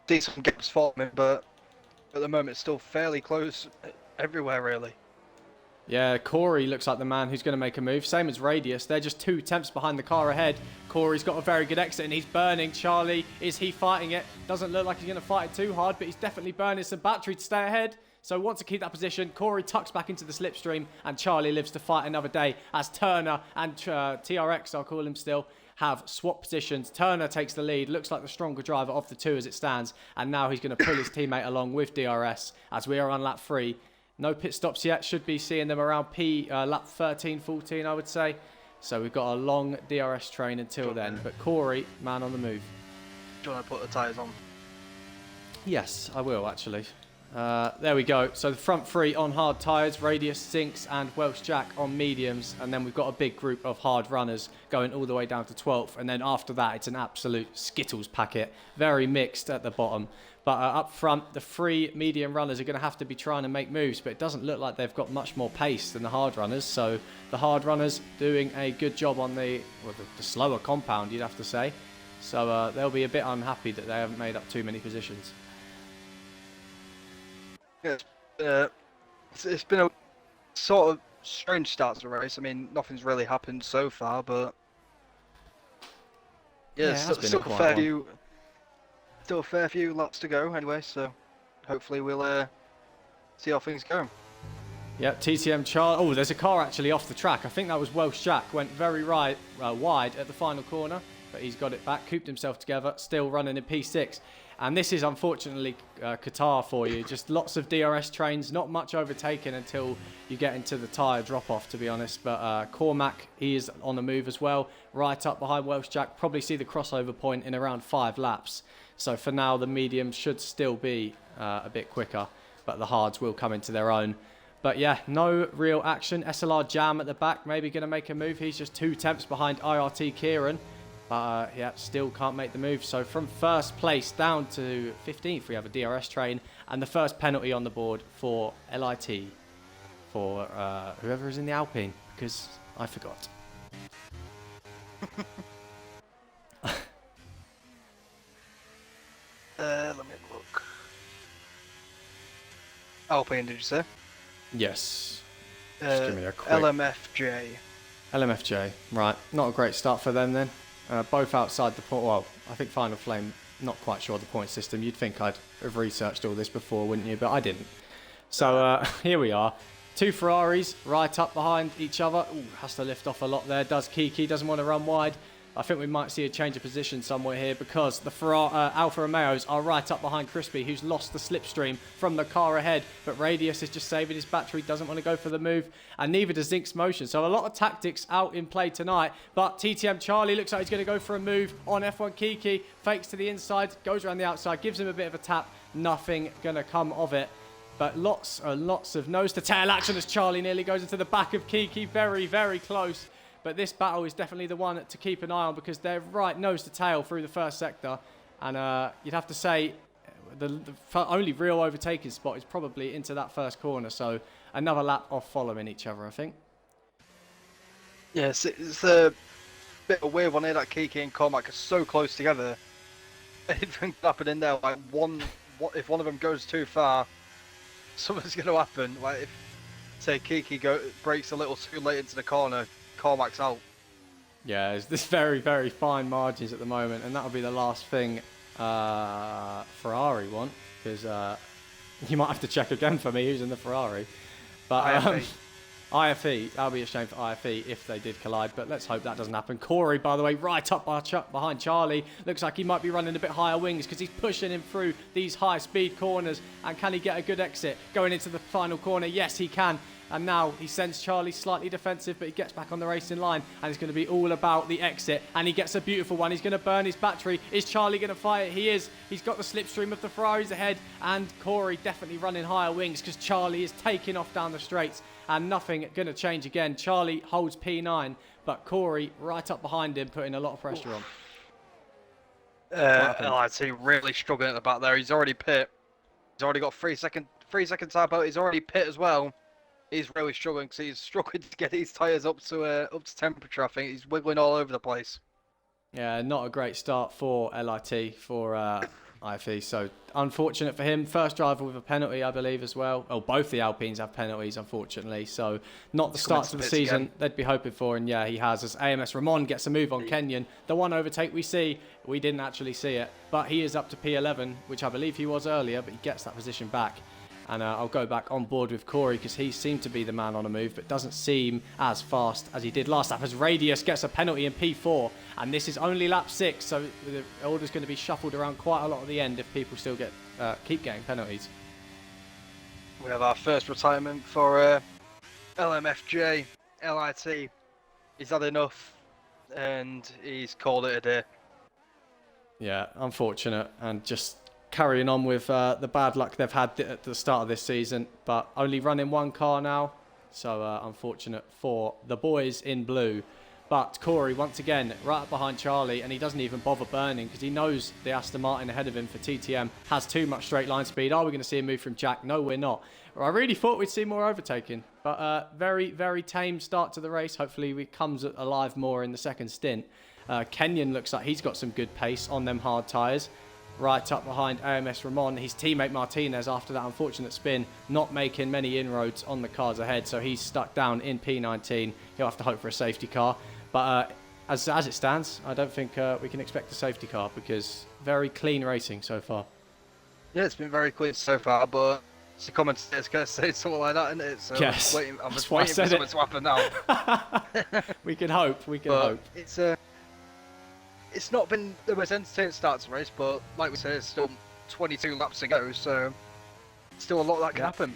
decent gaps forming, but at the moment it's still fairly close everywhere, really. Yeah, Corey looks like the man who's going to make a move. Same as Radius. They're just 2 tenths behind the car ahead. Corey's got a very good exit and he's burning. Charlie, is he fighting it? Doesn't look like he's going to fight it too hard, but he's definitely burning some battery to stay ahead. So wants to keep that position. Corey tucks back into the slipstream and Charlie lives to fight another day as Turner and TRX, I'll call him still, have swapped positions. Turner takes the lead, looks like the stronger driver of the two as it stands, and now he's going to pull his teammate along with DRS as we are on lap 3. No pit stops yet, should be seeing them around lap 13, 14 I would say. So we've got a long DRS train until then, but Corey, man on the move. Do you want to put the tyres on? Yes, I will actually. There we go. So the front 3 on hard tyres, Radius, Sinks and Welsh Jack on mediums. And then we've got a big group of hard runners going all the way down to 12th. And then after that, it's an absolute Skittles packet. Very mixed at the bottom. But up front, the 3 medium runners are going to have to be trying to make moves. But it doesn't look like they've got much more pace than the hard runners. So the hard runners doing a good job on the slower compound, you'd have to say. So they'll be a bit unhappy that they haven't made up too many positions. Yeah, it's been a sort of strange start to the race. I mean, nothing's really happened so far, but yeah, still a fair few laps to go anyway. So hopefully we'll see how things go. Yep, TTM Charlie. Oh, there's a car actually off the track. I think that was Welsh Jack. Went very wide at the final corner, but he's got it back, cooped himself together, still running in P6. And this is unfortunately Qatar for you. Just lots of DRS trains, not much overtaking until you get into the tyre drop-off, to be honest. But Cormac, he is on the move as well, right up behind Welsh Jack. Probably see the crossover point in around 5 laps. So for now, the mediums should still be a bit quicker, but the hards will come into their own. But yeah, no real action. SLR Jam at the back, maybe going to make a move. He's just 2 tenths behind IRT Kieran. But yeah, still can't make the move. So from first place down to 15th, we have a DRS train. And the first penalty on the board for LIT. For whoever is in the Alpine. Because I forgot. Let me look. Alpine, did you say? Yes. Just give me a quick... LMFJ. LMFJ. Right. Not a great start for them then. Both outside the point. Well, I think Final Flame, not quite sure the point system. You'd think I'd have researched all this before, wouldn't you? But I didn't. So here we are. 2 Ferraris right up behind each other. Ooh, has to lift off a lot there. Does Kiki. Doesn't want to run wide. I think we might see a change of position somewhere here because the Alfa Romeos are right up behind Crispy, who's lost the slipstream from the car ahead. But Radius is just saving his battery, doesn't want to go for the move, and neither does Zink's Motion. So a lot of tactics out in play tonight. But TTM Charlie looks like he's going to go for a move on F1 Kiki. Fakes to the inside, goes around the outside, gives him a bit of a tap. Nothing going to come of it. But lots and lots of nose-to-tail action as Charlie nearly goes into the back of Kiki. Very, very close. But this battle is definitely the one to keep an eye on because they're right nose to tail through the first sector. And you'd have to say the only real overtaking spot is probably into that first corner. So another lap off following each other, I think. Yes, it's a bit of a weird one here that Kiki and Cormac are so close together. Anything can happen in there. Like if one of them goes too far, something's going to happen. Like if, say, Kiki breaks a little too late into the corner, Cormac's out. Yeah, there's very, very fine margins at the moment, and that'll be the last thing Ferrari want, because you might have to check again for me who's in the Ferrari. But IFE, that'll be a shame for IFE if they did collide, but let's hope that doesn't happen. Corey, by the way, right up behind Charlie. Looks like he might be running a bit higher wings because he's pushing him through these high-speed corners. And can he get a good exit going into the final corner? Yes, he can. And now he sends Charlie slightly defensive, but he gets back on the racing line. And it's going to be all about the exit. And he gets a beautiful one. He's going to burn his battery. Is Charlie going to fight it? He is. He's got the slipstream of the Ferraris ahead. And Corey definitely running higher wings because Charlie is taking off down the straights. And nothing going to change again. Charlie holds P9, but Corey right up behind him, putting a lot of pressure on. LIT really struggling at the back there. He's already pit. He's already got 3 seconds tap out. He's already pit as well. He's really struggling because he's struggling to get his tyres up to temperature. I think he's wiggling all over the place. Yeah, not a great start for LIT for IFE. So unfortunate for him. First driver with a penalty, I believe, as well. Oh, both the Alpines have penalties, unfortunately. So not the start to the season they'd be hoping for. And yeah, he has. As AMS Ramon gets a move on Kenyon. The one overtake we see, we didn't actually see it. But he is up to P11, which I believe he was earlier, but he gets that position back. And I'll go back on board with Corey because he seemed to be the man on a move, but doesn't seem as fast as he did last lap as Radius gets a penalty in P4. And this is only lap 6, so the order's going to be shuffled around quite a lot at the end if people still keep getting penalties. We have our first retirement for LMFJ, LIT. He's had enough and he's called it a day. Yeah, unfortunate, and just carrying on with the bad luck they've had at the start of this season, but only running one car now, so unfortunate for the boys in blue. But Corey, once again, right up behind Charlie, and he doesn't even bother burning because he knows the Aston Martin ahead of him for TTM has too much straight line speed. Are we going to see a move from Jack? No, we're not. I really thought we'd see more overtaking, but very, very tame start to the race. Hopefully he comes alive more in the second stint. Kenyon looks like he's got some good pace on them hard tyres. Right up behind AMS Ramon, his teammate Martinez, after that unfortunate spin, not making many inroads on the cars ahead, so he's stuck down in P19. He'll have to hope for a safety car. But as it stands, I don't think we can expect a safety car because very clean racing so far. Yeah, it's been very clean so far, but the commentator's going to say something like that, isn't it? So yes, I'm just waiting for something to happen now. We can hope. We can hope. It's not been the most entertaining start to the race, but like we said, it's still 22 laps to go, so still a lot that can happen.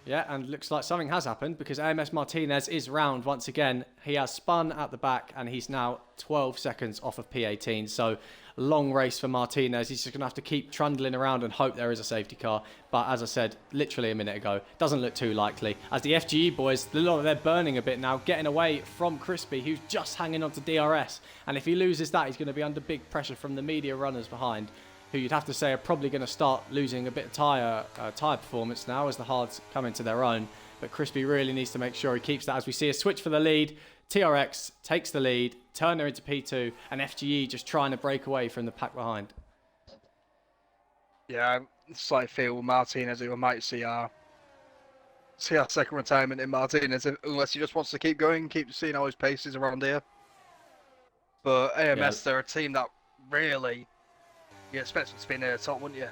Yeah, and looks like something has happened because AMS Martinez is round once again. He has spun at the back and he's now 12 seconds off of P18. So long race for Martinez. He's just going to have to keep trundling around and hope there is a safety car. But as I said literally a minute ago, doesn't look too likely. As the FGE boys, they're burning a bit now, getting away from Crispy, who's just hanging on to DRS. And if he loses that, he's going to be under big pressure from the media runners behind, who you'd have to say are probably going to start losing a bit of tyre performance now as the hards come into their own. But Crispy really needs to make sure he keeps that as we see a switch for the lead. TRX takes the lead, Turner into P2, and FGE just trying to break away from the pack behind. Yeah, slight feel with Martinez, we might see our second retirement in Martinez, unless he just wants to keep going, keep seeing how his pace is around here. But AMS, they're a team that really, you expect them to be near the top, wouldn't you?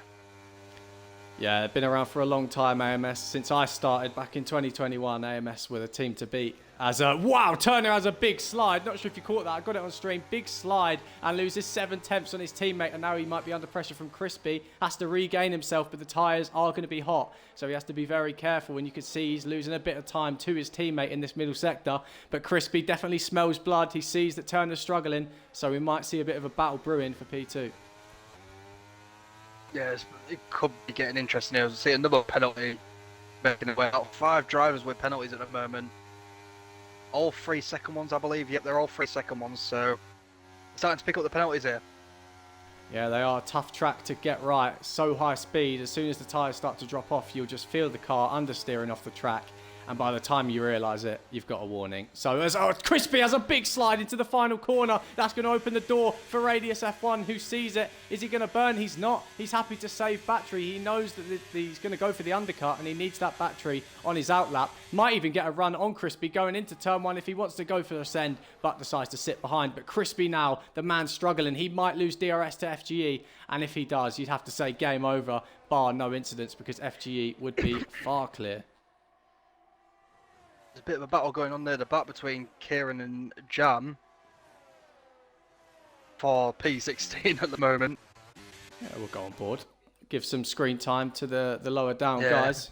Yeah, they've been around for a long time, AMS. Since I started back in 2021, AMS were the team to beat. Wow, Turner has a big slide. Not sure if you caught that. I got it on stream. Big slide and loses 7/10 on his teammate. And now he might be under pressure from Crispy. Has to regain himself, but the tyres are going to be hot. So he has to be very careful. And you can see he's losing a bit of time to his teammate in this middle sector. But Crispy definitely smells blood. He sees that Turner's struggling. So we might see a bit of a battle brewing for P2. Yeah, it could be getting interesting here. See another penalty making its way out. 5 drivers with penalties at the moment. All 3 second ones, I believe. Yep, they're all 3 second ones. So starting to pick up the penalties here. Yeah, they are a tough track to get right. So high speed. As soon as the tyres start to drop off, you'll just feel the car understeering off the track. And by the time you realise it, you've got a warning. So as Crispy has a big slide into the final corner. That's going to open the door for Radius F1, who sees it. Is he going to burn? He's not. He's happy to save battery. He knows that he's going to go for the undercut, and he needs that battery on his outlap. Might even get a run on Crispy going into turn 1 if he wants to go for a send, but decides to sit behind. But Crispy now, the man struggling. He might lose DRS to FGE, and if he does, you'd have to say game over, bar no incidents, because FGE would be far clear. There's a bit of a battle going on there, the battle between Kieran and Jam for P16 at the moment. Yeah, we'll go on board. Give some screen time to the lower down guys.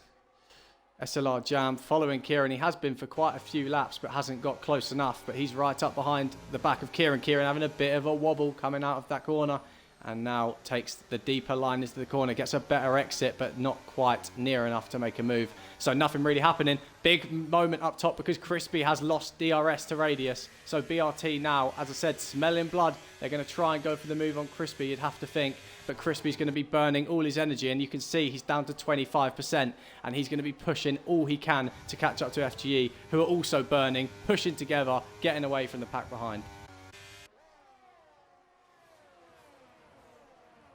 SLR Jam following Kieran. He has been for quite a few laps, but hasn't got close enough. But he's right up behind the back of Kieran. Kieran having a bit of a wobble coming out of that corner. And now takes the deeper line into the corner. Gets a better exit, but not quite near enough to make a move. So nothing really happening. Big moment up top because Crispy has lost DRS to Radius. So BRT now, as I said, smelling blood. They're going to try and go for the move on Crispy, you'd have to think. But Crispy's going to be burning all his energy. And you can see he's down to 25%. And he's going to be pushing all he can to catch up to FGE, who are also burning, pushing together, getting away from the pack behind.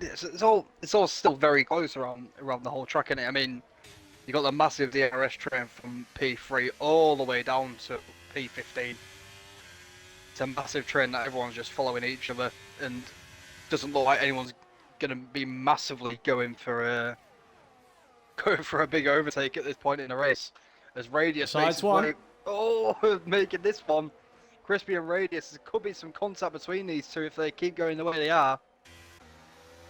it's all still very close around the whole track, innit? I mean, you got the massive DRS train from P3 all the way down to P15. It's a massive train that everyone's just following each other, and doesn't look like anyone's gonna be massively going for a big overtake at this point in the race. As Radius makes his way, making this one. Crispy and Radius, there could be some contact between these two if they keep going the way they are.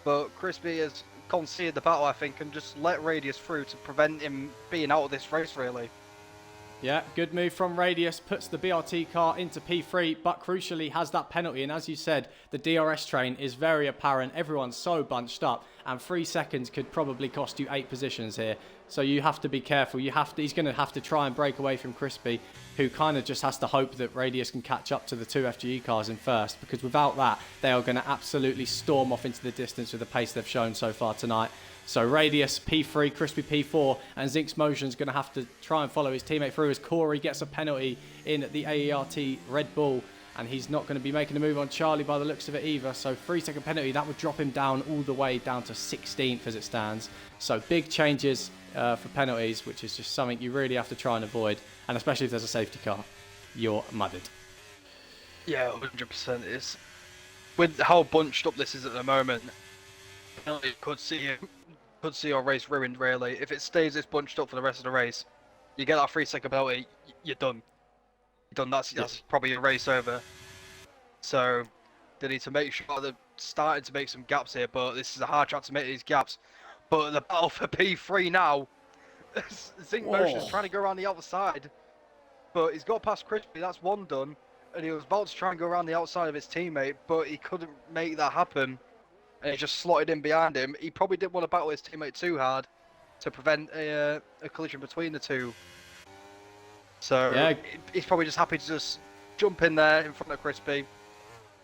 But Crispy has conceded the battle, I think, and just let Radius through to prevent him being out of this race, really. Yeah, good move from Radius, puts the BRT car into P3, but crucially has that penalty. And as you said, the DRS train is very apparent. Everyone's so bunched up, and 3 seconds could probably cost you 8 positions here. So you have to be careful. He's going to have to try and break away from Crispy, who kind of just has to hope that Radius can catch up to the 2 FGE cars in first, because without that, they are going to absolutely storm off into the distance with the pace they've shown so far tonight. So Radius P3, Crispy P4, and Zinx Motion's going to have to try and follow his teammate through as Corey gets a penalty in the AERT Red Bull, and he's not going to be making a move on Charlie by the looks of it either. So 3-second penalty, that would drop him down all the way down to 16th as it stands. So big changes for penalties, which is just something you really have to try and avoid, and especially if there's a safety car, you're mudded. Yeah, 100% is. With how bunched up this is at the moment, penalty could see your race ruined, really. If it stays this bunched up for the rest of the race, you get that 3-second penalty, you're done. You're done. That's probably your race over. So they need to make sure they're starting to make some gaps here, but this is a hard track to make these gaps. But the battle for P3 now, Zinc Motion's trying to go around the outside, but he's got past Crispy, that's one done, and he was about to try and go around the outside of his teammate, but he couldn't make that happen. And he just slotted in behind him. He probably didn't want to battle his teammate too hard to prevent a collision between the two. So yeah, he's probably just happy to just jump in there in front of Crispy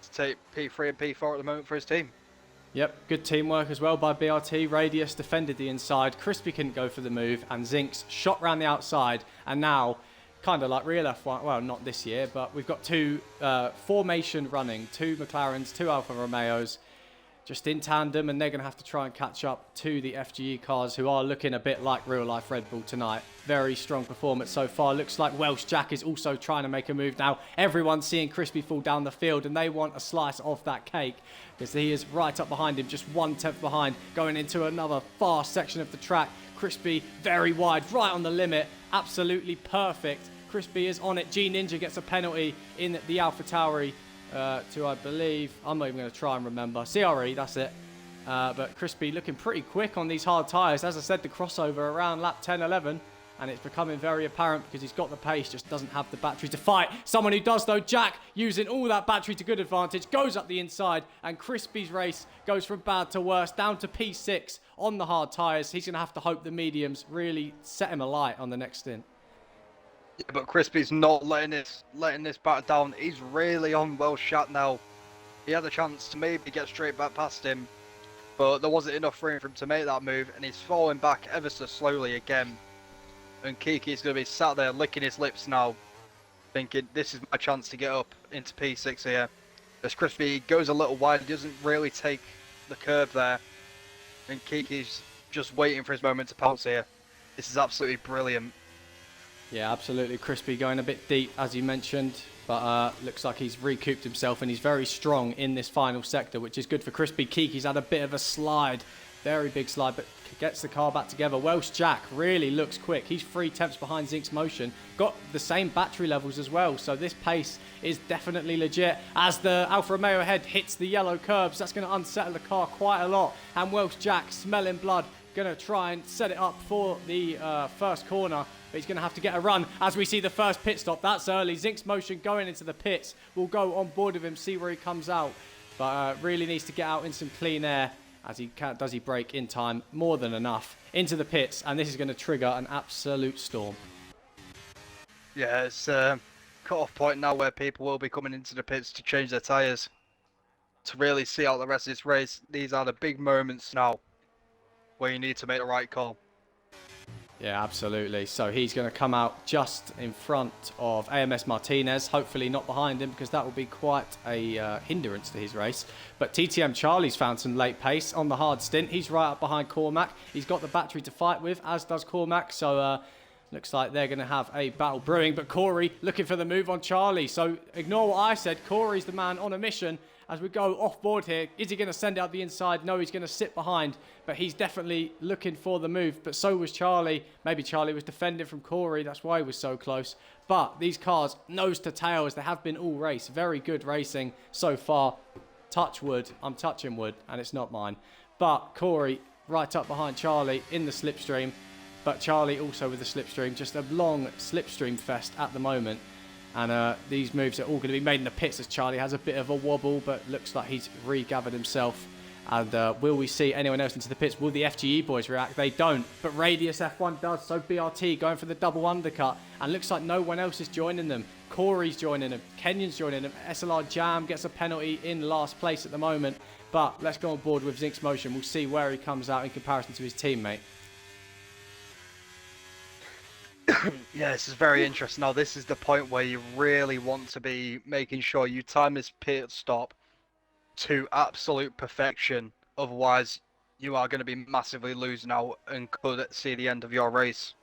to take P3 and P4 at the moment for his team. Yep, good teamwork as well by BRT. Radius defended the inside. Crispy couldn't go for the move, and Zinx shot round the outside. And now, kind of like real F1, well, not this year, but we've got 2 formation running, 2 McLarens, 2 Alfa Romeos, just in tandem, and they're going to have to try and catch up to the FGE cars, who are looking a bit like real-life Red Bull tonight. Very strong performance so far. Looks like Welsh Jack is also trying to make a move now. Everyone's seeing Crispy fall down the field, and they want a slice of that cake, because he is right up behind him, just 1/10 behind, going into another fast section of the track. Crispy very wide, right on the limit, absolutely perfect. Crispy is on it. G Ninja gets a penalty in the Alpha Tauri. To, I believe, I'm not even going to try and remember. CRE, that's it. But Crispy looking pretty quick on these hard tyres. As I said, the crossover around lap 10, 11. And it's becoming very apparent because he's got the pace, just doesn't have the battery to fight. Someone who does, though, Jack, using all that battery to good advantage, goes up the inside. And Crispy's race goes from bad to worse, down to P6 on the hard tyres. He's going to have to hope the mediums really set him alight on the next stint. Yeah, but Crispy's not letting this back down. He's really on Welsh Chat now. He had a chance to maybe get straight back past him, but there wasn't enough room for him to make that move, and he's falling back ever so slowly again. And Kiki's going to be sat there licking his lips now, thinking, this is my chance to get up into P6 here. As Crispy goes a little wide, he doesn't really take the curve there, and Kiki's just waiting for his moment to pounce here. This is absolutely brilliant. Yeah, absolutely. Crispy going a bit deep, as you mentioned, but looks like he's recouped himself, and he's very strong in this final sector, which is good for Crispy. Kiki's had a bit of a slide, very big slide, but gets the car back together. Welsh Jack really looks quick. He's 3/10 behind Zinx Motion, got the same battery levels as well, so this pace is definitely legit. As the Alfa Romeo ahead hits the yellow curbs, that's going to unsettle the car quite a lot, and Welsh Jack, smelling blood, going to try and set it up for the first corner. But he's going to have to get a run as we see the first pit stop. That's early. Zinx Motion going into the pits. We'll go on board with him, see where he comes out. But really needs to get out in some clean air. As he can, does he brake in time? More than enough. Into the pits. And this is going to trigger an absolute storm. Yeah, it's cut-off point now where people will be coming into the pits to change their tyres. To really see out the rest of this race. These are the big moments now where you need to make the right call. Yeah, absolutely. So he's going to come out just in front of AMS Martinez, hopefully not behind him because that will be quite a hindrance to his race. But TTM Charlie's found some late pace on the hard stint. He's right up behind Cormac. He's got the battery to fight with, as does Cormac. So looks like they're going to have a battle brewing. But Corey looking for the move on Charlie. So ignore what I said. Corey's the man on a mission. As we go off board here, is he going to send out the inside? No, he's going to sit behind, but he's definitely looking for the move. But so was Charlie. Maybe Charlie was defending from Corey. That's why he was so close. But these cars, nose to tail, as they have been all race. Very good racing so far. Touch wood. I'm touching wood, and it's not mine. But Corey right up behind Charlie in the slipstream. But Charlie also with the slipstream. Just a long slipstream fest at the moment. And these moves are all going to be made in the pits as Charlie has a bit of a wobble, but looks like he's regathered himself. And will we see anyone else into the pits? Will the FGE boys react? They don't. But Radius F1 does. So BRT going for the double undercut. And looks like no one else is joining them. Corey's joining them. Kenyon's joining them. SLR Jam gets a penalty in last place at the moment. But let's go on board with Zinx Motion. We'll see where he comes out in comparison to his teammate. Yeah, this is very interesting. Now, this is the point where you really want to be making sure you time this pit stop to absolute perfection. Otherwise, you are going to be massively losing out and could see the end of your race.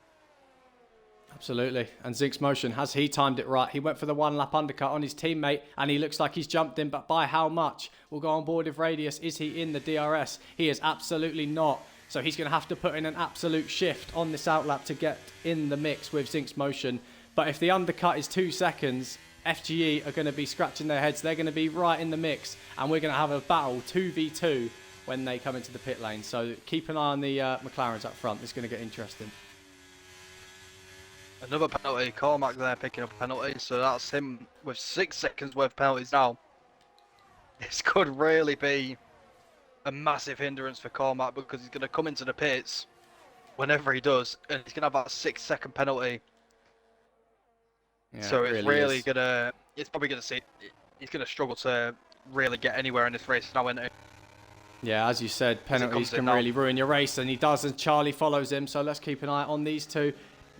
Absolutely. And Zinx Motion, has he timed it right? He went for the one lap undercut on his teammate and he looks like he's jumped in, but by how much? We'll go on board with Radius. Is he in the DRS? He is absolutely not. So he's going to have to put in an absolute shift on this outlap to get in the mix with Zinx Motion. But if the undercut is 2 seconds, FGE are going to be scratching their heads. They're going to be right in the mix. And we're going to have a battle 2v2 when they come into the pit lane. So keep an eye on the McLarens up front. It's going to get interesting. Another penalty. Cormac there picking up a penalty. So that's him with 6 seconds worth of penalties now. This could really be a massive hindrance for Cormac because he's going to come into the pits whenever he does, and he's going to have that 6 second penalty. Yeah, so it's really is. gonna, it's probably going to see, he's going to struggle to really get anywhere in this race now, isn't he? Yeah, as you said, penalties can really ruin your race, and he does, and Charlie follows him, so let's keep an eye on these two.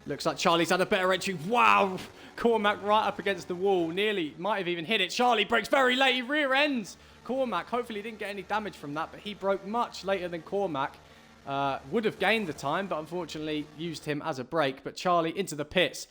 Looks like Charlie's had a better entry. Wow! Cormac right up against the wall, nearly, might have even hit it. Charlie breaks very late, he rear ends Cormac. Hopefully he didn't get any damage from that, but he broke much later than Cormac. Would have gained the time, but unfortunately used him as a break. But Charlie into the pits.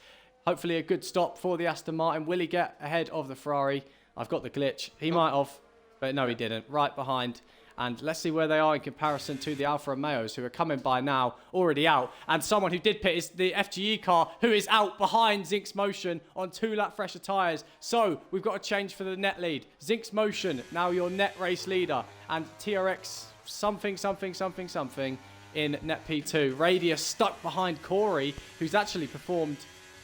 Hopefully a good stop for the Aston Martin. Will he get ahead of the Ferrari? I've got the glitch. He might have, but no, he didn't. Right behind. And let's see where they are in comparison to the Alfa Romeos, who are coming by now, already out. And someone who did pit is the FGE car, who is out behind Zinx Motion on 2 lap fresher tyres. So we've got a change for the net lead. Zinx Motion, now your net race leader. And TRX something in net P2. Radius stuck behind Corey, who's actually performed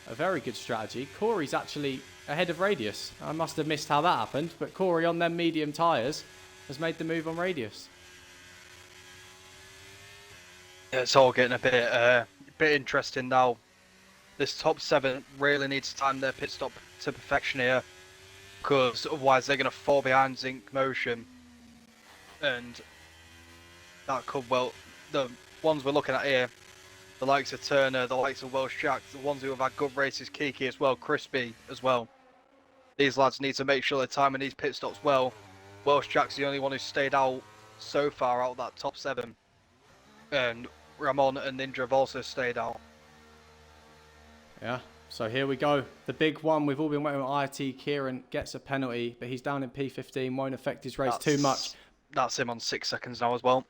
a very good strategy. Corey's actually ahead of Radius. I must have missed how that happened, but Corey on them medium tyres has made the move on Radius. Yeah, it's all getting a bit interesting now. This top 7 really needs to time their pit stop to perfection here, because otherwise they're going to fall behind Zinc Motion, and that could, well, the ones we're looking at here, the likes of Turner, the likes of Welsh Jack, the ones who have had good races, Kiki as well, Crispy as well. These lads need to make sure they're timing these pit stops well. Welsh Jack's the only one who's stayed out so far out of that top 7. And Ramon and Ninja have also stayed out. Yeah, so here we go. The big one we've all been waiting on. IRT Kieran gets a penalty, but he's down in P15, won't affect his race too much. That's him on 6 seconds now as well.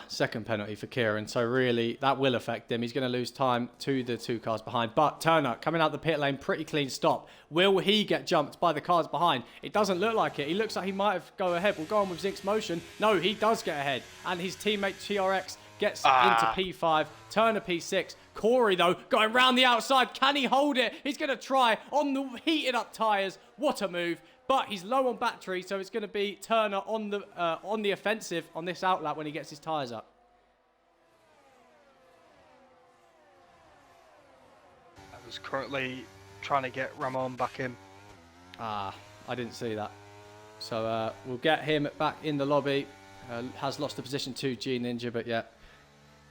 Second penalty for Kieran. So really, that will affect him. He's going to lose time to the 2 cars behind. But Turner coming out the pit lane, pretty clean stop. Will he get jumped by the cars behind? It doesn't look like it. He looks like he might have go ahead. We'll go on with Zinx Motion. No, he does get ahead. And his teammate TRX gets into P5. Turner P6. Corey, though, going round the outside. Can he hold it? He's going to try on the heated up tyres. What a move. But he's low on battery, so it's going to be Turner on the offensive on this outlap when he gets his tyres up. I was currently trying to get Ramon back in. I didn't see that. So we'll get him back in the lobby. Has lost the position to G Ninja, but yeah.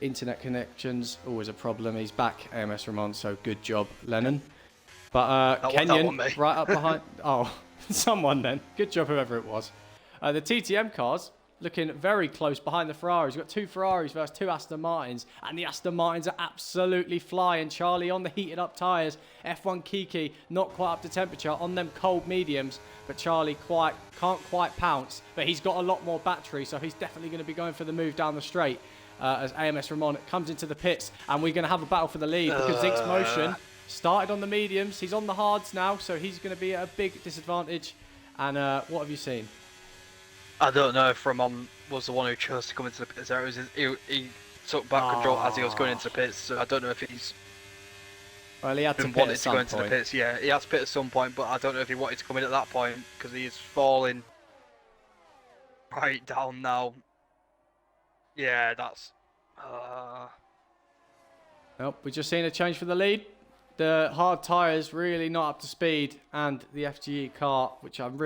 Internet connections, always a problem. He's back, AMS Ramon, so good job, Lennon. But Kenyon, right up behind... Oh, someone then. Good job, whoever it was. The TTM cars looking very close behind the Ferraris. We've got 2 Ferraris versus 2 Aston Martins, and the Aston Martins are absolutely flying. Charlie on the heated up tyres. F1 Kiki not quite up to temperature on them cold mediums, but Charlie can't quite pounce, but he's got a lot more battery, so he's definitely going to be going for the move down the straight as AMS Ramon comes into the pits, and we're going to have a battle for the lead because Zink's Motion started on the mediums. He's on the hards now, so he's going to be at a big disadvantage. And what have you seen? I don't know if Ramon was the one who chose to come into the pits. He took back control as he was going into the pits, so I don't know if he's he had to pit at some into the pits. Yeah, he had to pit at some point, but I don't know if he wanted to come in at that point because he is falling right down now. Yeah, that's... Nope, we've just seen a change for the lead. The hard tyres really not up to speed, and the FGE car, which I'm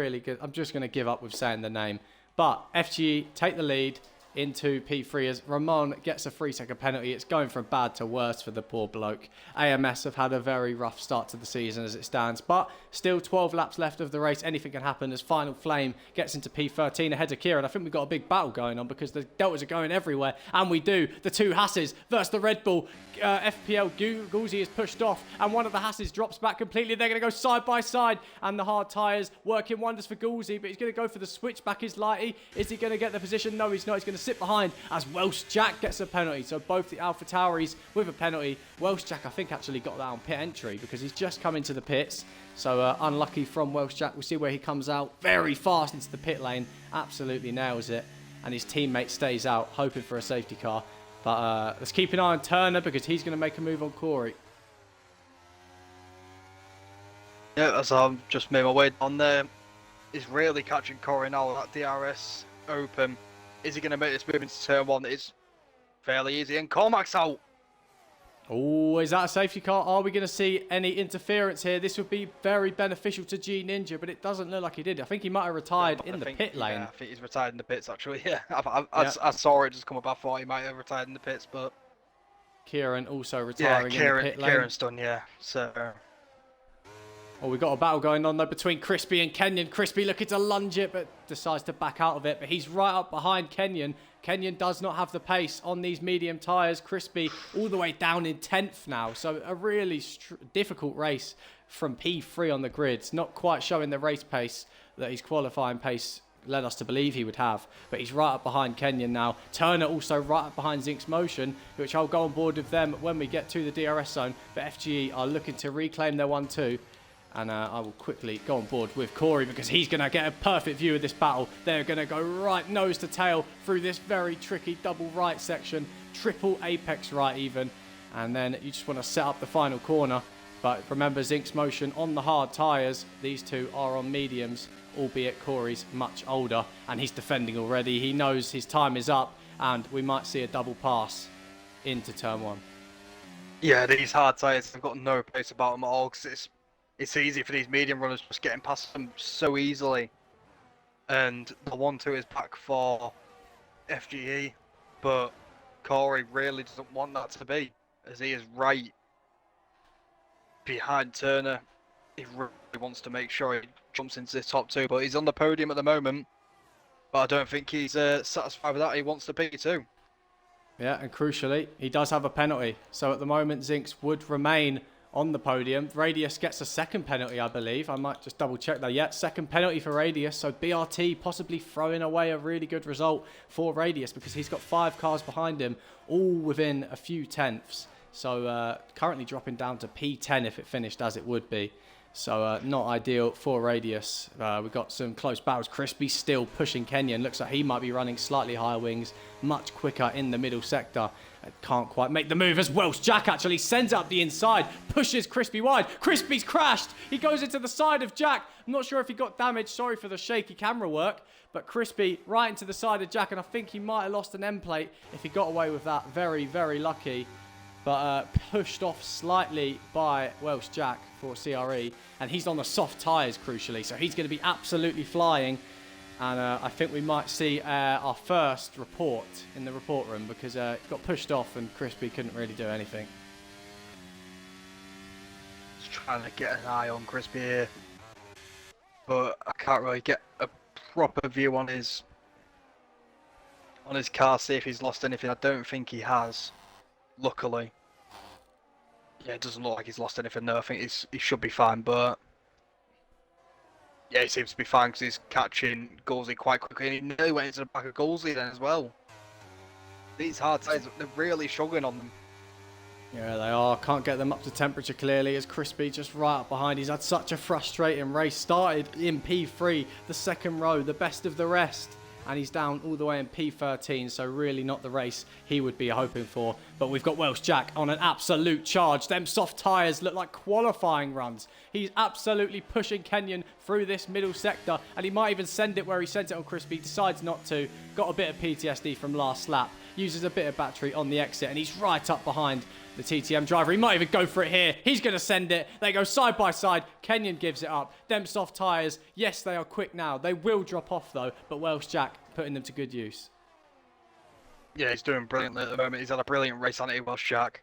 just going to give up with saying the name. But FGE take the lead into P3 as Ramon gets a 3-second penalty. It's going from bad to worse for the poor bloke. AMS have had a very rough start to the season as it stands, but still 12 laps left of the race. Anything can happen as Final Flame gets into P13 ahead of Kieran. I think we've got a big battle going on because the Deltas are going everywhere, and we do. The 2 Hasses versus the Red Bull. FPL Gauzy is pushed off, and one of the Hasses drops back completely. They're going to go side by side, and the hard tyres working wonders for Gauzy, but he's going to go for the switchback. Is Lighty? Is he going to get the position? No, he's not. He's going to sit behind as Welsh Jack gets a penalty. So both the Alpha Tauris with a penalty. Welsh Jack, I think, actually got that on pit entry because he's just come into the pits. So unlucky from Welsh Jack. We'll see where he comes out. Very fast into the pit lane. Absolutely nails it. And his teammate stays out, hoping for a safety car. But let's keep an eye on Turner because he's going to make a move on Corey. Yeah, as I've just made my way down there, he's really catching Corey now. That DRS open. Is he going to make this move into turn 1? It's fairly easy. And Cormac's out. Oh, is that a safety car? Are we going to see any interference here? This would be very beneficial to G Ninja, but it doesn't look like he did. I think he might have retired in the pit lane. Yeah, I think he's retired in the pits, actually. Yeah, I saw it just come up. I thought he might have retired in the pits, but... Kieran also retiring in the pit lane. Kieran's done, yeah. So... Oh, we've got a battle going on, though, between Crispy and Kenyon. Crispy looking to lunge it, but decides to back out of it. But he's right up behind Kenyon. Kenyon does not have the pace on these medium tyres. Crispy all the way down in 10th now. So a really difficult race from P3 on the grids. Not quite showing the race pace that his qualifying pace led us to believe he would have. But he's right up behind Kenyon now. Turner also right up behind Zink's Motion, which I'll go on board with them when we get to the DRS zone. But FGE are looking to reclaim their 1-2. And I will quickly go on board with Corey because he's going to get a perfect view of this battle. They're going to go right nose to tail through this very tricky double right section. Triple apex right even. And then you just want to set up the final corner. But remember, Zink's Motion on the hard tyres. These two are on mediums, albeit Corey's much older. And he's defending already. He knows his time is up. And we might see a double pass into turn 1. Yeah, these hard tyres have got no pace about them at all because it's easy for these medium runners just getting past them so easily. And the 1-2 is back for FGE, but Corey really doesn't want that to be, as he is right behind Turner. He really wants to make sure he jumps into the top 2, but he's on the podium at the moment. But I don't think he's satisfied with that. He wants the P2. Yeah, and crucially, he does have a penalty. So at the moment, Zinks would remain on the podium. Radius gets a second penalty, I believe. I might just double check that. Yeah, second penalty for Radius. So BRT possibly throwing away a really good result for Radius because he's got 5 cars behind him, all within a few tenths. So currently dropping down to P10 if it finished as it would be. So not ideal for Radius. We've got some close battles. Crispy still pushing Kenyon. Looks like he might be running slightly higher wings, much quicker in the middle sector. Can't quite make the move as Welsh Jack actually sends up the inside, pushes Crispy wide. Crispy's crashed. He goes into the side of Jack. I'm not sure if he got damaged. Sorry for the shaky camera work. But Crispy right into the side of Jack, and I think he might have lost an end plate if he got away with that. Very, very lucky. But pushed off slightly by Welsh Jack for CRE. And he's on the soft tyres, crucially. So he's going to be absolutely flying. And I think we might see our first report in the report room because it got pushed off and Crispy couldn't really do anything. Just trying to get an eye on Crispy here, but I can't really get a proper view on his car, see if he's lost anything. I don't think he has, luckily. Yeah, it doesn't look like he's lost anything though. I think he should be fine, but yeah, he seems to be fine because he's catching Goolsey quite quickly, and he nearly went into the back of Goolsey then as well. These hard tyres, they're really struggling on them. Yeah, they are. Can't get them up to temperature clearly as Crispy just right up behind. He's had such a frustrating race. Started in P3, the second row, the best of the rest. And he's down all the way in P13, so really not the race he would be hoping for. But we've got Welsh Jack on an absolute charge. Them soft tyres look like qualifying runs. He's absolutely pushing Kenyon through this middle sector, and he might even send it where he sent it on Crispy. Decides not to. Got a bit of PTSD from last lap. Uses a bit of battery on the exit, and he's right up behind the TTM driver. He might even go for it here. He's going to send it. They go side by side. Kenyon gives it up. Them soft tyres, yes, they are quick now. They will drop off, though, but Welsh Jack putting them to good use. Yeah, he's doing brilliantly at the moment. He's had a brilliant race on it, Welsh Jack.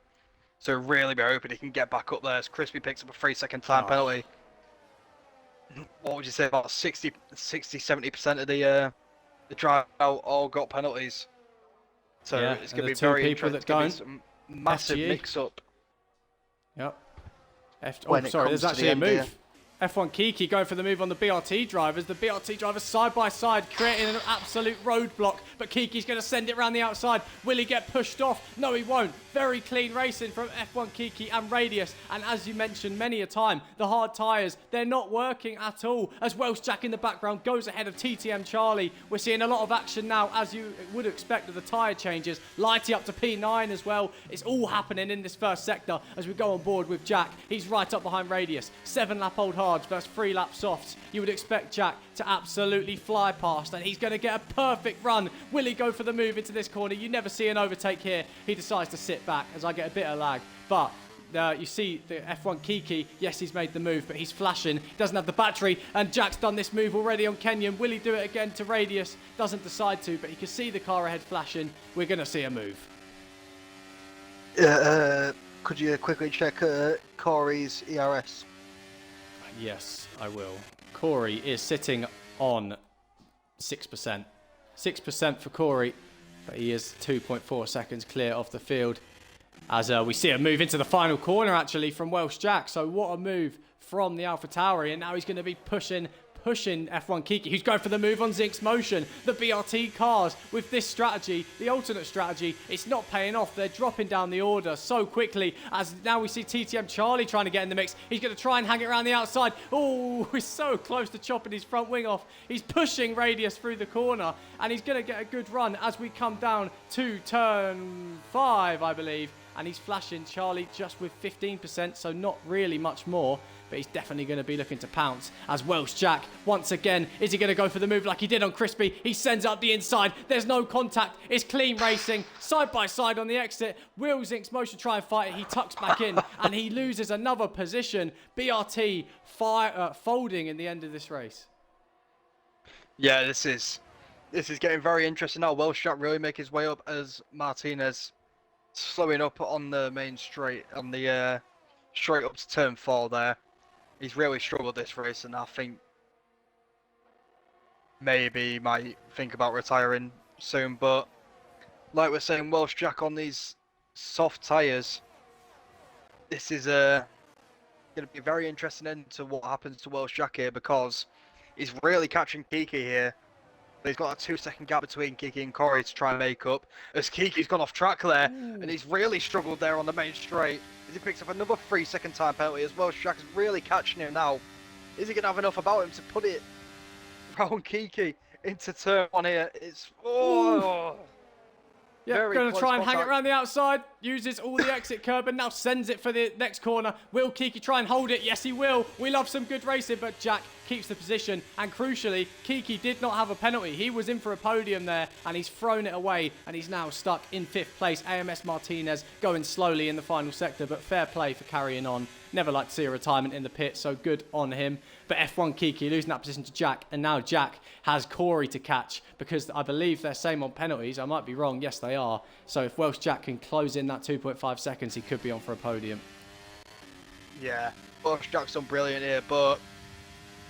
So really be hoping he can get back up there as Crispy picks up a 3-second time penalty. What would you say, about 60-70% of the drive out all got penalties. So yeah, it's going to be two very people interesting. that It's going to be some massive FGE. mix-up. Yep. When it sorry, comes there's to the actually a end move. here. F1 Kiki going for the move on the BRT drivers. The BRT drivers side by side, creating an absolute roadblock. But Kiki's going to send it around the outside. Will he get pushed off? No, he won't. Very clean racing from F1 Kiki and Radius. And as you mentioned many a time, the hard tyres, they're not working at all. As Welsh Jack in the background goes ahead of TTM Charlie. We're seeing a lot of action now, as you would expect, of the tyre changes. Lighty up to P9 as well. It's all happening in this first sector as we go on board with Jack. He's right up behind Radius. 7-lap-old hards versus 3-lap softs. You would expect Jack to absolutely fly past, and he's going to get a perfect run. Will he go for the move into this corner? You never see an overtake here. He decides to sit back as I get a bit of lag. But you see the F1 Kiki, yes, he's made the move, but he's flashing. He doesn't have the battery, and Jack's done this move already on Kenyon. Will he do it again to Radius? Doesn't decide to, but he can see the car ahead flashing. We're going to see a move. Could you quickly check Corey's ERS? Yes, I will. Corey is sitting on 6%. 6% for Corey, but he is 2.4 seconds clear off the field. As we see a move into the final corner, actually, from Welsh Jack. So what a move from the AlphaTauri, and now he's going to be pushing F1 Kiki, who's going for the move on Zinx Motion. The BRT cars, with this strategy, the alternate strategy, it's not paying off. They're dropping down the order so quickly, as now we see TTM Charlie trying to get in the mix. He's going to try and hang it around the outside. Oh, he's so close to chopping his front wing off. He's pushing Radius through the corner, and he's going to get a good run as we come down to turn 5, I believe. And he's flashing Charlie just with 15%, so not really much more. But he's definitely going to be looking to pounce as Welsh Jack, once again, is he going to go for the move like he did on Crispy? He sends up the inside. There's no contact. It's clean racing. Side by side on the exit. Will Zinx Motion try and fight it. He tucks back in and he loses another position. BRT folding in the end of this race. Yeah, this is getting very interesting now. Welsh Jack really make his way up as Martinez slowing up on the main straight, on the straight up to turn 4 there. He's really struggled this race, and I think maybe he might think about retiring soon. But like we're saying, Welsh Jack on these soft tyres, this is going to be very interesting into what happens to Welsh Jack here, because he's really catching Kiki here. But he's got a 2-second gap between Kiki and Corey to try and make up, as Kiki's gone off track there. Ooh. And he's really struggled there on the main straight, as he picks up another 3-second time penalty as well. Jack's really catching him now. Is he going to have enough about him to put it round Kiki into turn 1 here? It's yeah, going to try and hang it around the outside. Uses all the exit curb and now sends it for the next corner. Will Kiki try and hold it? Yes, he will. We love some good racing, but Jack keeps the position. And crucially, Kiki did not have a penalty. He was in for a podium there, and he's thrown it away, and he's now stuck in 5th place. AMS Martinez going slowly in the final sector, but fair play for carrying on. Never like to see a retirement in the pit, so good on him. But F1 Kiki losing that position to Jack, and now Jack has Corey to catch because I believe they're same on penalties. I might be wrong. Yes, they are. So if Welsh Jack can close in that 2.5 seconds, he could be on for a podium. Yeah, Welsh Jack's done brilliant here, but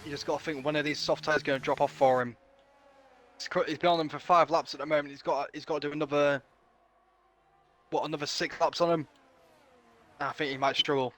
you just got to think one of these soft tyres going to drop off for him. He's been on them for 5 laps at the moment. He's got to do another 6 laps on him. I think he might struggle.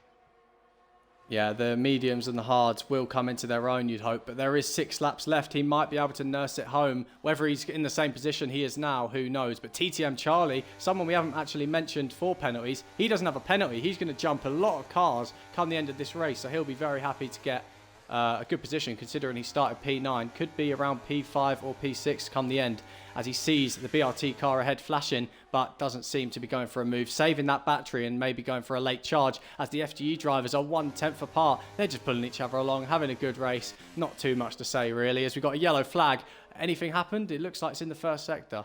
Yeah, the mediums and the hards will come into their own, you'd hope. But there is 6 laps left. He might be able to nurse it home. Whether he's in the same position he is now, who knows. But TTM Charlie, someone we haven't actually mentioned for penalties, he doesn't have a penalty. He's going to jump a lot of cars come the end of this race. So he'll be very happy to get a good position considering he started P9. Could be around P5 or P6 come the end as he sees the BRT car ahead flashing but doesn't seem to be going for a move, saving that battery and maybe going for a late charge as the FGE drivers are 1/10 apart. They're just pulling each other along, having a good race. Not too much to say really as we've got a yellow flag. Anything happened? It looks like it's in the first sector.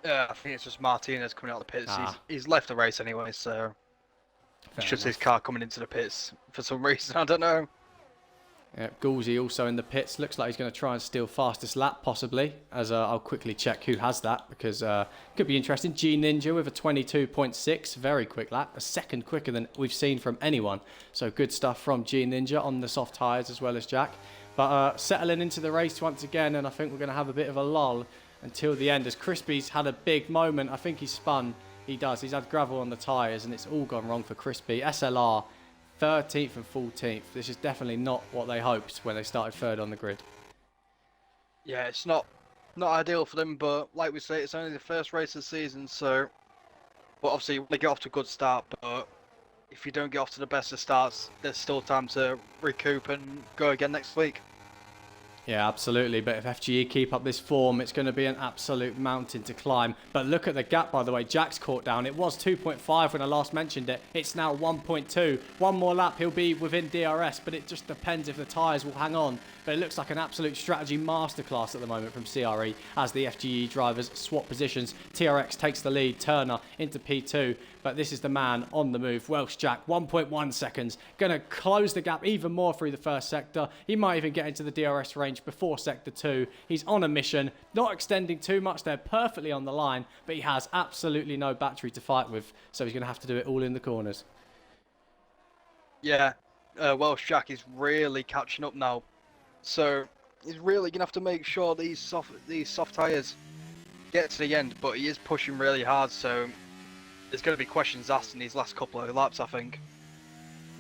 Yeah, I think it's just Martinez coming out of the pits. He's left the race anyway, so it's just his car coming into the pits for some reason. I don't know. Yeah, Goolsey also in the pits. Looks like he's going to try and steal fastest lap, possibly. As I'll quickly check who has that, because could be interesting. G Ninja with a 22.6, very quick lap, a second quicker than we've seen from anyone. So good stuff from G Ninja on the soft tyres as well as Jack. But settling into the race once again, and I think we're going to have a bit of a lull until the end. As Crispy's had a big moment, I think he's spun. He does. He's had gravel on the tyres, and it's all gone wrong for Crispy. SLR. 13th and 14th. This is definitely not what they hoped when they started third on the grid. Yeah, it's not ideal for them, but like we say, it's only the first race of the season, so but obviously they get off to a good start, but if you don't get off to the best of starts, there's still time to recoup and go again next week. Yeah, absolutely. But if FGE keep up this form, it's going to be an absolute mountain to climb. But look at the gap, by the way. Jack's caught down. It was 2.5 when I last mentioned it. It's now 1.2. One more lap, he'll be within DRS, but it just depends if the tyres will hang on. But it looks like an absolute strategy masterclass at the moment from CRE as the FGE drivers swap positions. TRX takes the lead, Turner into P2. But this is the man on the move. Welsh Jack, 1.1 seconds. Going to close the gap even more through the first sector. He might even get into the DRS range before sector 2. He's on a mission, not extending too much. They're perfectly on the line, but he has absolutely no battery to fight with. So he's going to have to do it all in the corners. Yeah, Welsh Jack is really catching up now. So he's really going to have to make sure these soft tyres get to the end, but he is pushing really hard, so there's going to be questions asked in these last couple of laps, I think.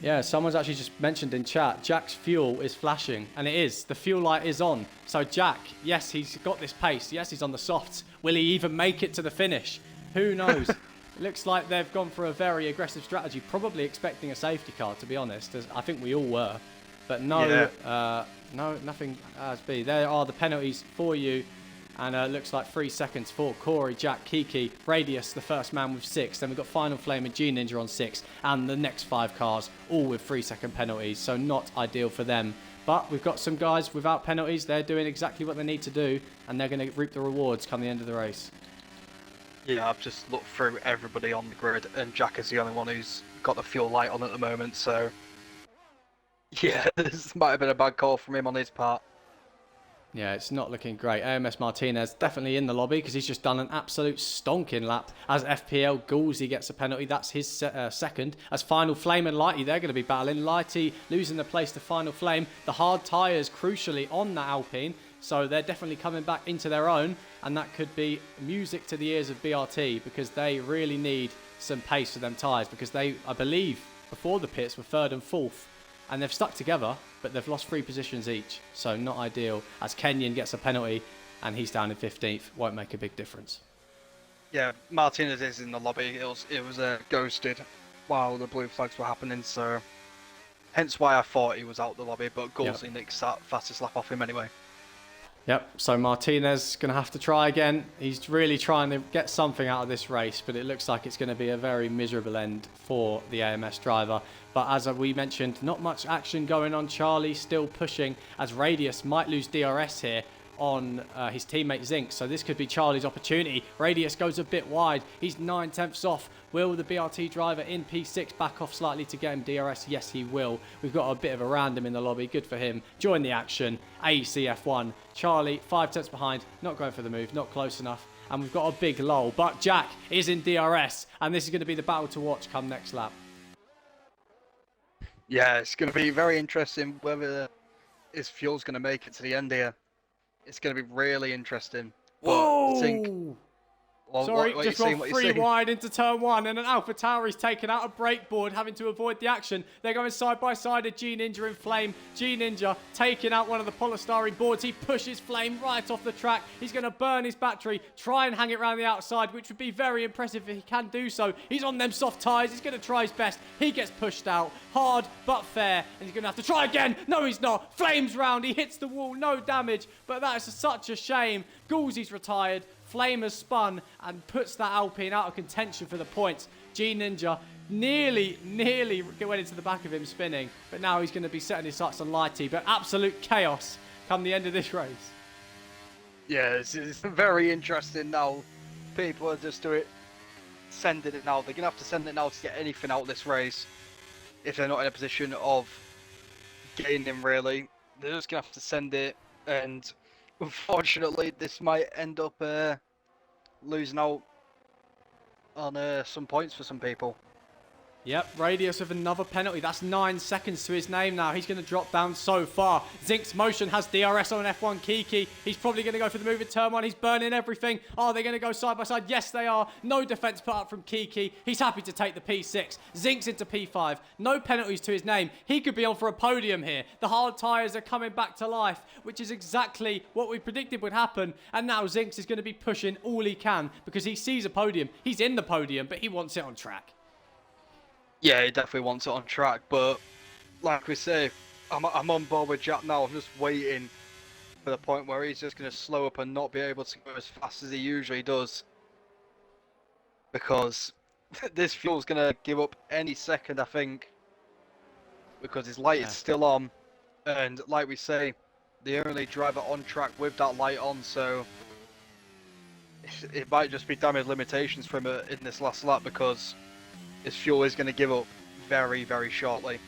Yeah, someone's actually just mentioned in chat, Jack's fuel is flashing, and it is. The fuel light is on. So Jack, yes, he's got this pace. Yes, he's on the softs. Will he even make it to the finish? Who knows? It looks like they've gone for a very aggressive strategy, probably expecting a safety car, to be honest, as I think we all were. But no, yeah. No, nothing as be. There are the penalties for you. And looks like 3 seconds for Corey, Jack, Kiki, Radius, the first man with 6. Then we've got Final Flame and G Ninja on 6. And the next 5 cars, all with 3-second penalties. So not ideal for them. But we've got some guys without penalties. They're doing exactly what they need to do. And they're going to reap the rewards come the end of the race. Yeah, I've just looked through everybody on the grid. And Jack is the only one who's got the fuel light on at the moment. So yeah, this might have been a bad call from him on his part. Yeah, it's not looking great. AMS Martinez definitely in the lobby because he's just done an absolute stonking lap. As FPL Goolsey gets a penalty, that's his second. As Final Flame and Lighty, they're going to be battling. Lighty losing the place to Final Flame. The hard tyres crucially on that Alpine, so they're definitely coming back into their own. And that could be music to the ears of BRT because they really need some pace for them tyres because they, I believe, before the pits were 3rd and 4th. And they've stuck together, but they've lost 3 positions each. So not ideal. As Kenyon gets a penalty and he's down in 15th. Won't make a big difference. Yeah, Martinez is in the lobby. It was ghosted while the blue flags were happening. So hence why I thought he was out the lobby. But Goolsey nicks that fastest lap off him anyway. Yep, so Martinez going to have to try again. He's really trying to get something out of this race, but it looks like it's going to be a very miserable end for the AMS driver. But as we mentioned, not much action going on. Charlie still pushing as Radius might lose DRS here. on his teammate Zinx. So this could be Charlie's opportunity. Radius goes a bit wide. He's 9/10 off. Will the BRT driver in P6 back off slightly to get him DRS? Yes, he will. We've got a bit of a random in the lobby. Good for him. Join the action. AEC F1. Charlie, 5/10 behind. Not going for the move. Not close enough. And we've got a big lull. But Jack is in DRS. And this is going to be the battle to watch come next lap. Yeah, it's going to be very interesting whether his fuel's going to make it to the end here. It's going to be really interesting. But Whoa! I think... Well, Sorry, what just you gone seeing, what you 3 seeing? wide into turn 1, and an Alpha Tauri's taken out a brake board, having to avoid the action. They're going side by side of G Ninja in Flame. G Ninja taking out one of the polystyrene boards. He pushes Flame right off the track. He's going to burn his battery, try and hang it around the outside, which would be very impressive if he can do so. He's on them soft tyres. He's going to try his best. He gets pushed out. Hard, but fair. And he's going to have to try again. No, he's not. Flame's round. He hits the wall. No damage. But that is such a shame. Goolsy's retired. Flame has spun and puts that Alpine out of contention for the points. G Ninja nearly went into the back of him spinning, but now he's going to be setting his sights on Lighty. But absolute chaos come the end of this race. Yeah, it's very interesting now. People are just sending it now. They're going to have to send it now to get anything out of this race. If they're not in a position of gaining, really. They're just going to have to send it, and unfortunately, this might end up losing out on some points for some people. Yep, Radius with another penalty. That's 9 seconds to his name now. He's going to drop down so far. Zinx Motion has DRS on F1 Kiki. He's probably going to go for the move in turn 1. He's burning everything. Are they going to go side by side? Yes, they are. No defense put up from Kiki. He's happy to take the P6. Zinx into P5. No penalties to his name. He could be on for a podium here. The hard tyres are coming back to life, which is exactly what we predicted would happen. And now Zinx is going to be pushing all he can because he sees a podium. He's in the podium, but he wants it on track. Yeah, he definitely wants it on track, but like we say, I'm on board with Jack now. I'm just waiting for the point where he's just going to slow up and not be able to go as fast as he usually does. Because this fuel's going to give up any second, I think. Because his light is still on. And like we say, the only driver on track with that light on, so it might just be damage limitations for him in this last lap because his fuel is going to give up very, very shortly.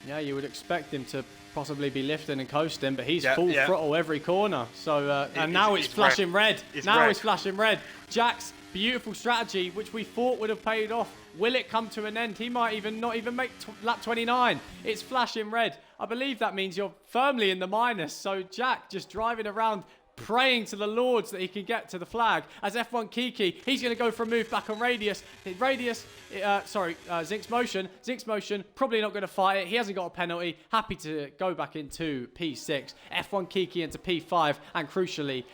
Yeah, you would expect him to possibly be lifting and coasting, but he's full yeah. throttle every corner. So, and now it's flashing red. Now it's flashing red. Jack's beautiful strategy, which we thought would have paid off. Will it come to an end? He might even not even make lap 29. It's flashing red. I believe that means you're firmly in the minus. So Jack just driving around, praying to the Lords that he can get to the flag. As F1 Kiki, he's going to go for a move back on Radius. Zinx Motion. Zinx Motion, probably not going to fight it. He hasn't got a penalty. Happy to go back into P6. F1 Kiki into P5. And crucially,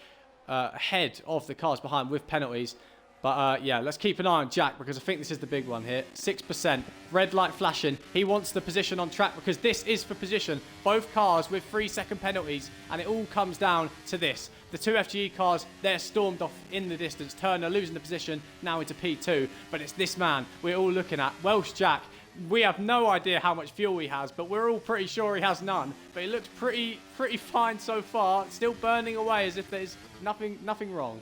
ahead of the cars behind with penalties. But yeah, let's keep an eye on Jack because I think this is the big one here. 6%. Red light flashing. He wants the position on track because this is for position. Both cars with 3-second penalties. And it all comes down to this. The two FGE cars, they're stormed off in the distance. Turner losing the position now into P2. But it's this man we're all looking at. Welsh Jack. We have no idea how much fuel he has, but we're all pretty sure he has none. But he looks pretty fine so far. Still burning away as if there's nothing wrong.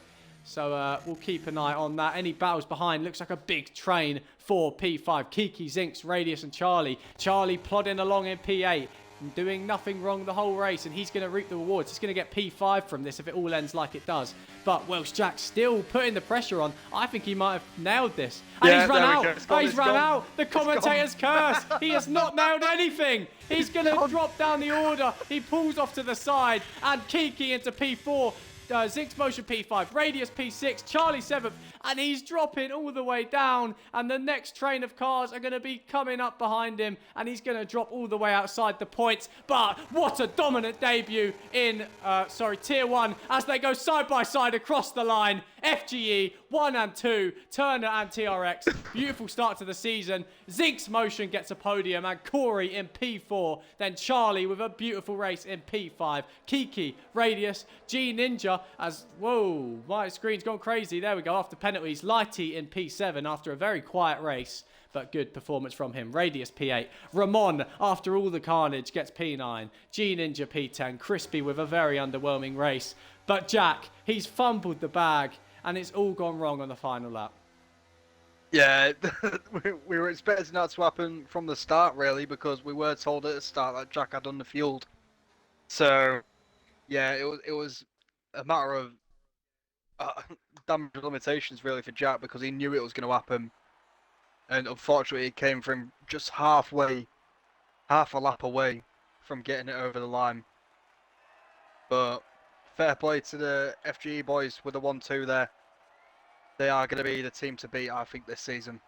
So we'll keep an eye on that. Any battles behind looks like a big train for P5. Kiki, Zinx, Radius and Charlie. Charlie plodding along in P8. Doing nothing wrong the whole race. And he's going to reap the rewards. He's going to get P5 from this if it all ends like it does. But Welsh Jack still putting the pressure on. I think he might have nailed this. And he's run out. He's run out. The commentator's curse. He has not nailed anything. He's going to drop down the order. He pulls off to the side. And Kiki into P4. Zinx Motion P5, Radius P6, Charlie 7th, and he's dropping all the way down, and the next train of cars are going to be coming up behind him, and he's going to drop all the way outside the points. But what a dominant debut in, Tier 1, as they go side by side across the line. FGE 1 and 2, Turner and TRX. Beautiful start to the season. Zinx Motion gets a podium, and Corey in P4. Then Charlie with a beautiful race in P5. Kiki, Radius, G Ninja as, whoa, my screen's gone crazy. There we go, after penalties. Lighty in P7 after a very quiet race. but good performance from him. Radius P8. Ramon, after all the carnage, gets P9. G-Ninja P10. Crispy with a very underwhelming race. But Jack, he's fumbled the bag, and it's all gone wrong on the final lap. Yeah, we were expecting that to happen from the start, really, because we were told at the start that Jack had underfueled. So, yeah, it was a matter of damage limitations, really, for Jack, because he knew it was going to happen. And unfortunately, it came from just half a lap away from getting it over the line. But fair play to the FGE boys with the 1-2 there. They are going to be the team to beat, I think, this season.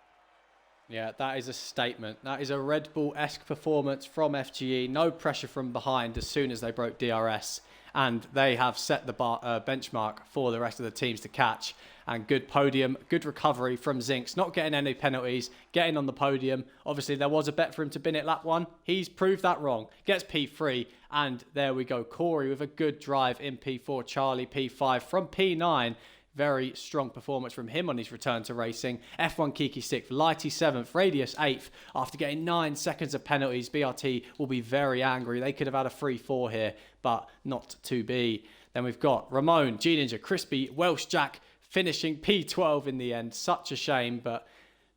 Yeah, that is a statement. That is a Red Bull-esque performance from FGE. No pressure from behind as soon as they broke DRS. And they have set the benchmark for the rest of the teams to catch. And good podium, good recovery from Zinks. Not getting any penalties, getting on the podium. Obviously, there was a bet for him to bin it lap 1. He's proved that wrong. Gets P3. And there we go. Corey with a good drive in P4. Charlie P5 from P9. Very strong performance from him on his return to racing. F1 Kiki 6th, Lighty 7th, Radius 8th. After getting 9 seconds of penalties, BRT will be very angry. They could have had a 3-4 here, but not to be. Then we've got Ramon, G-Ninja, Crispy, Welsh Jack finishing P12 in the end. Such a shame, but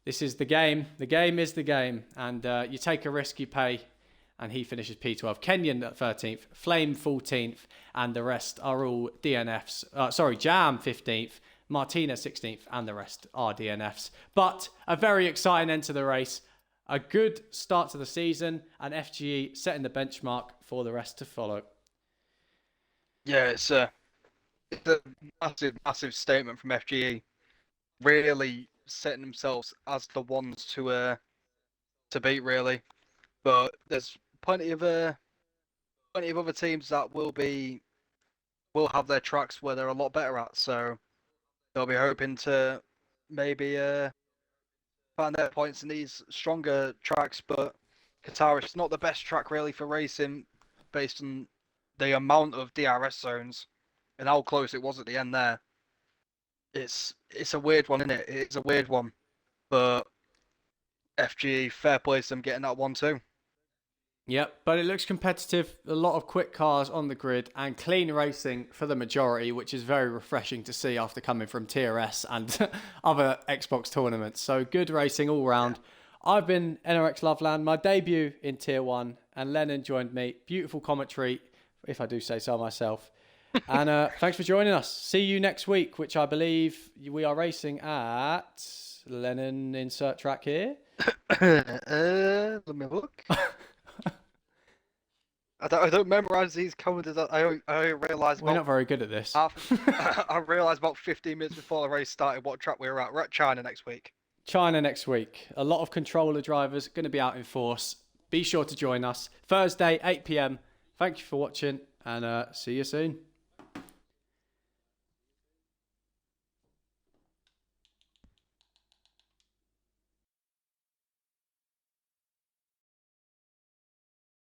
this is the game. The game is the game. And you take a risk, you pay. And he finishes P12. Kenyon at 13th, Flame 14th, and the rest are all DNFs. Jam 15th, Martina 16th, and the rest are DNFs. But a very exciting end to the race. A good start to the season, and FGE setting the benchmark for the rest to follow. Yeah, it's a massive statement from FGE. Really setting themselves as the ones to beat, really. But there's plenty of other teams that will have their tracks where they're a lot better at. So they'll be hoping to maybe find their points in these stronger tracks. But Qatar is not the best track really for racing, based on the amount of DRS zones and how close it was at the end there. It's a weird one, isn't it? It's a weird one, but FGE, fair play to them getting that 1-2. Yep, but it looks competitive. A lot of quick cars on the grid and clean racing for the majority, which is very refreshing to see after coming from TRS and other Xbox tournaments. So good racing all round. Yeah. I've been NRX Loveland, my debut in Tier 1, and Lennon joined me. Beautiful commentary, if I do say so myself. And thanks for joining us. See you next week, which I believe we are racing at... Lennon, insert track here. Let me look. I don't memorize these codes. I realised we're not very good at this. I realised about 15 minutes before the race started what track we were at. We're at China next week. China next week. A lot of controller drivers going to be out in force. Be sure to join us. Thursday, 8 p.m. Thank you for watching and see you soon.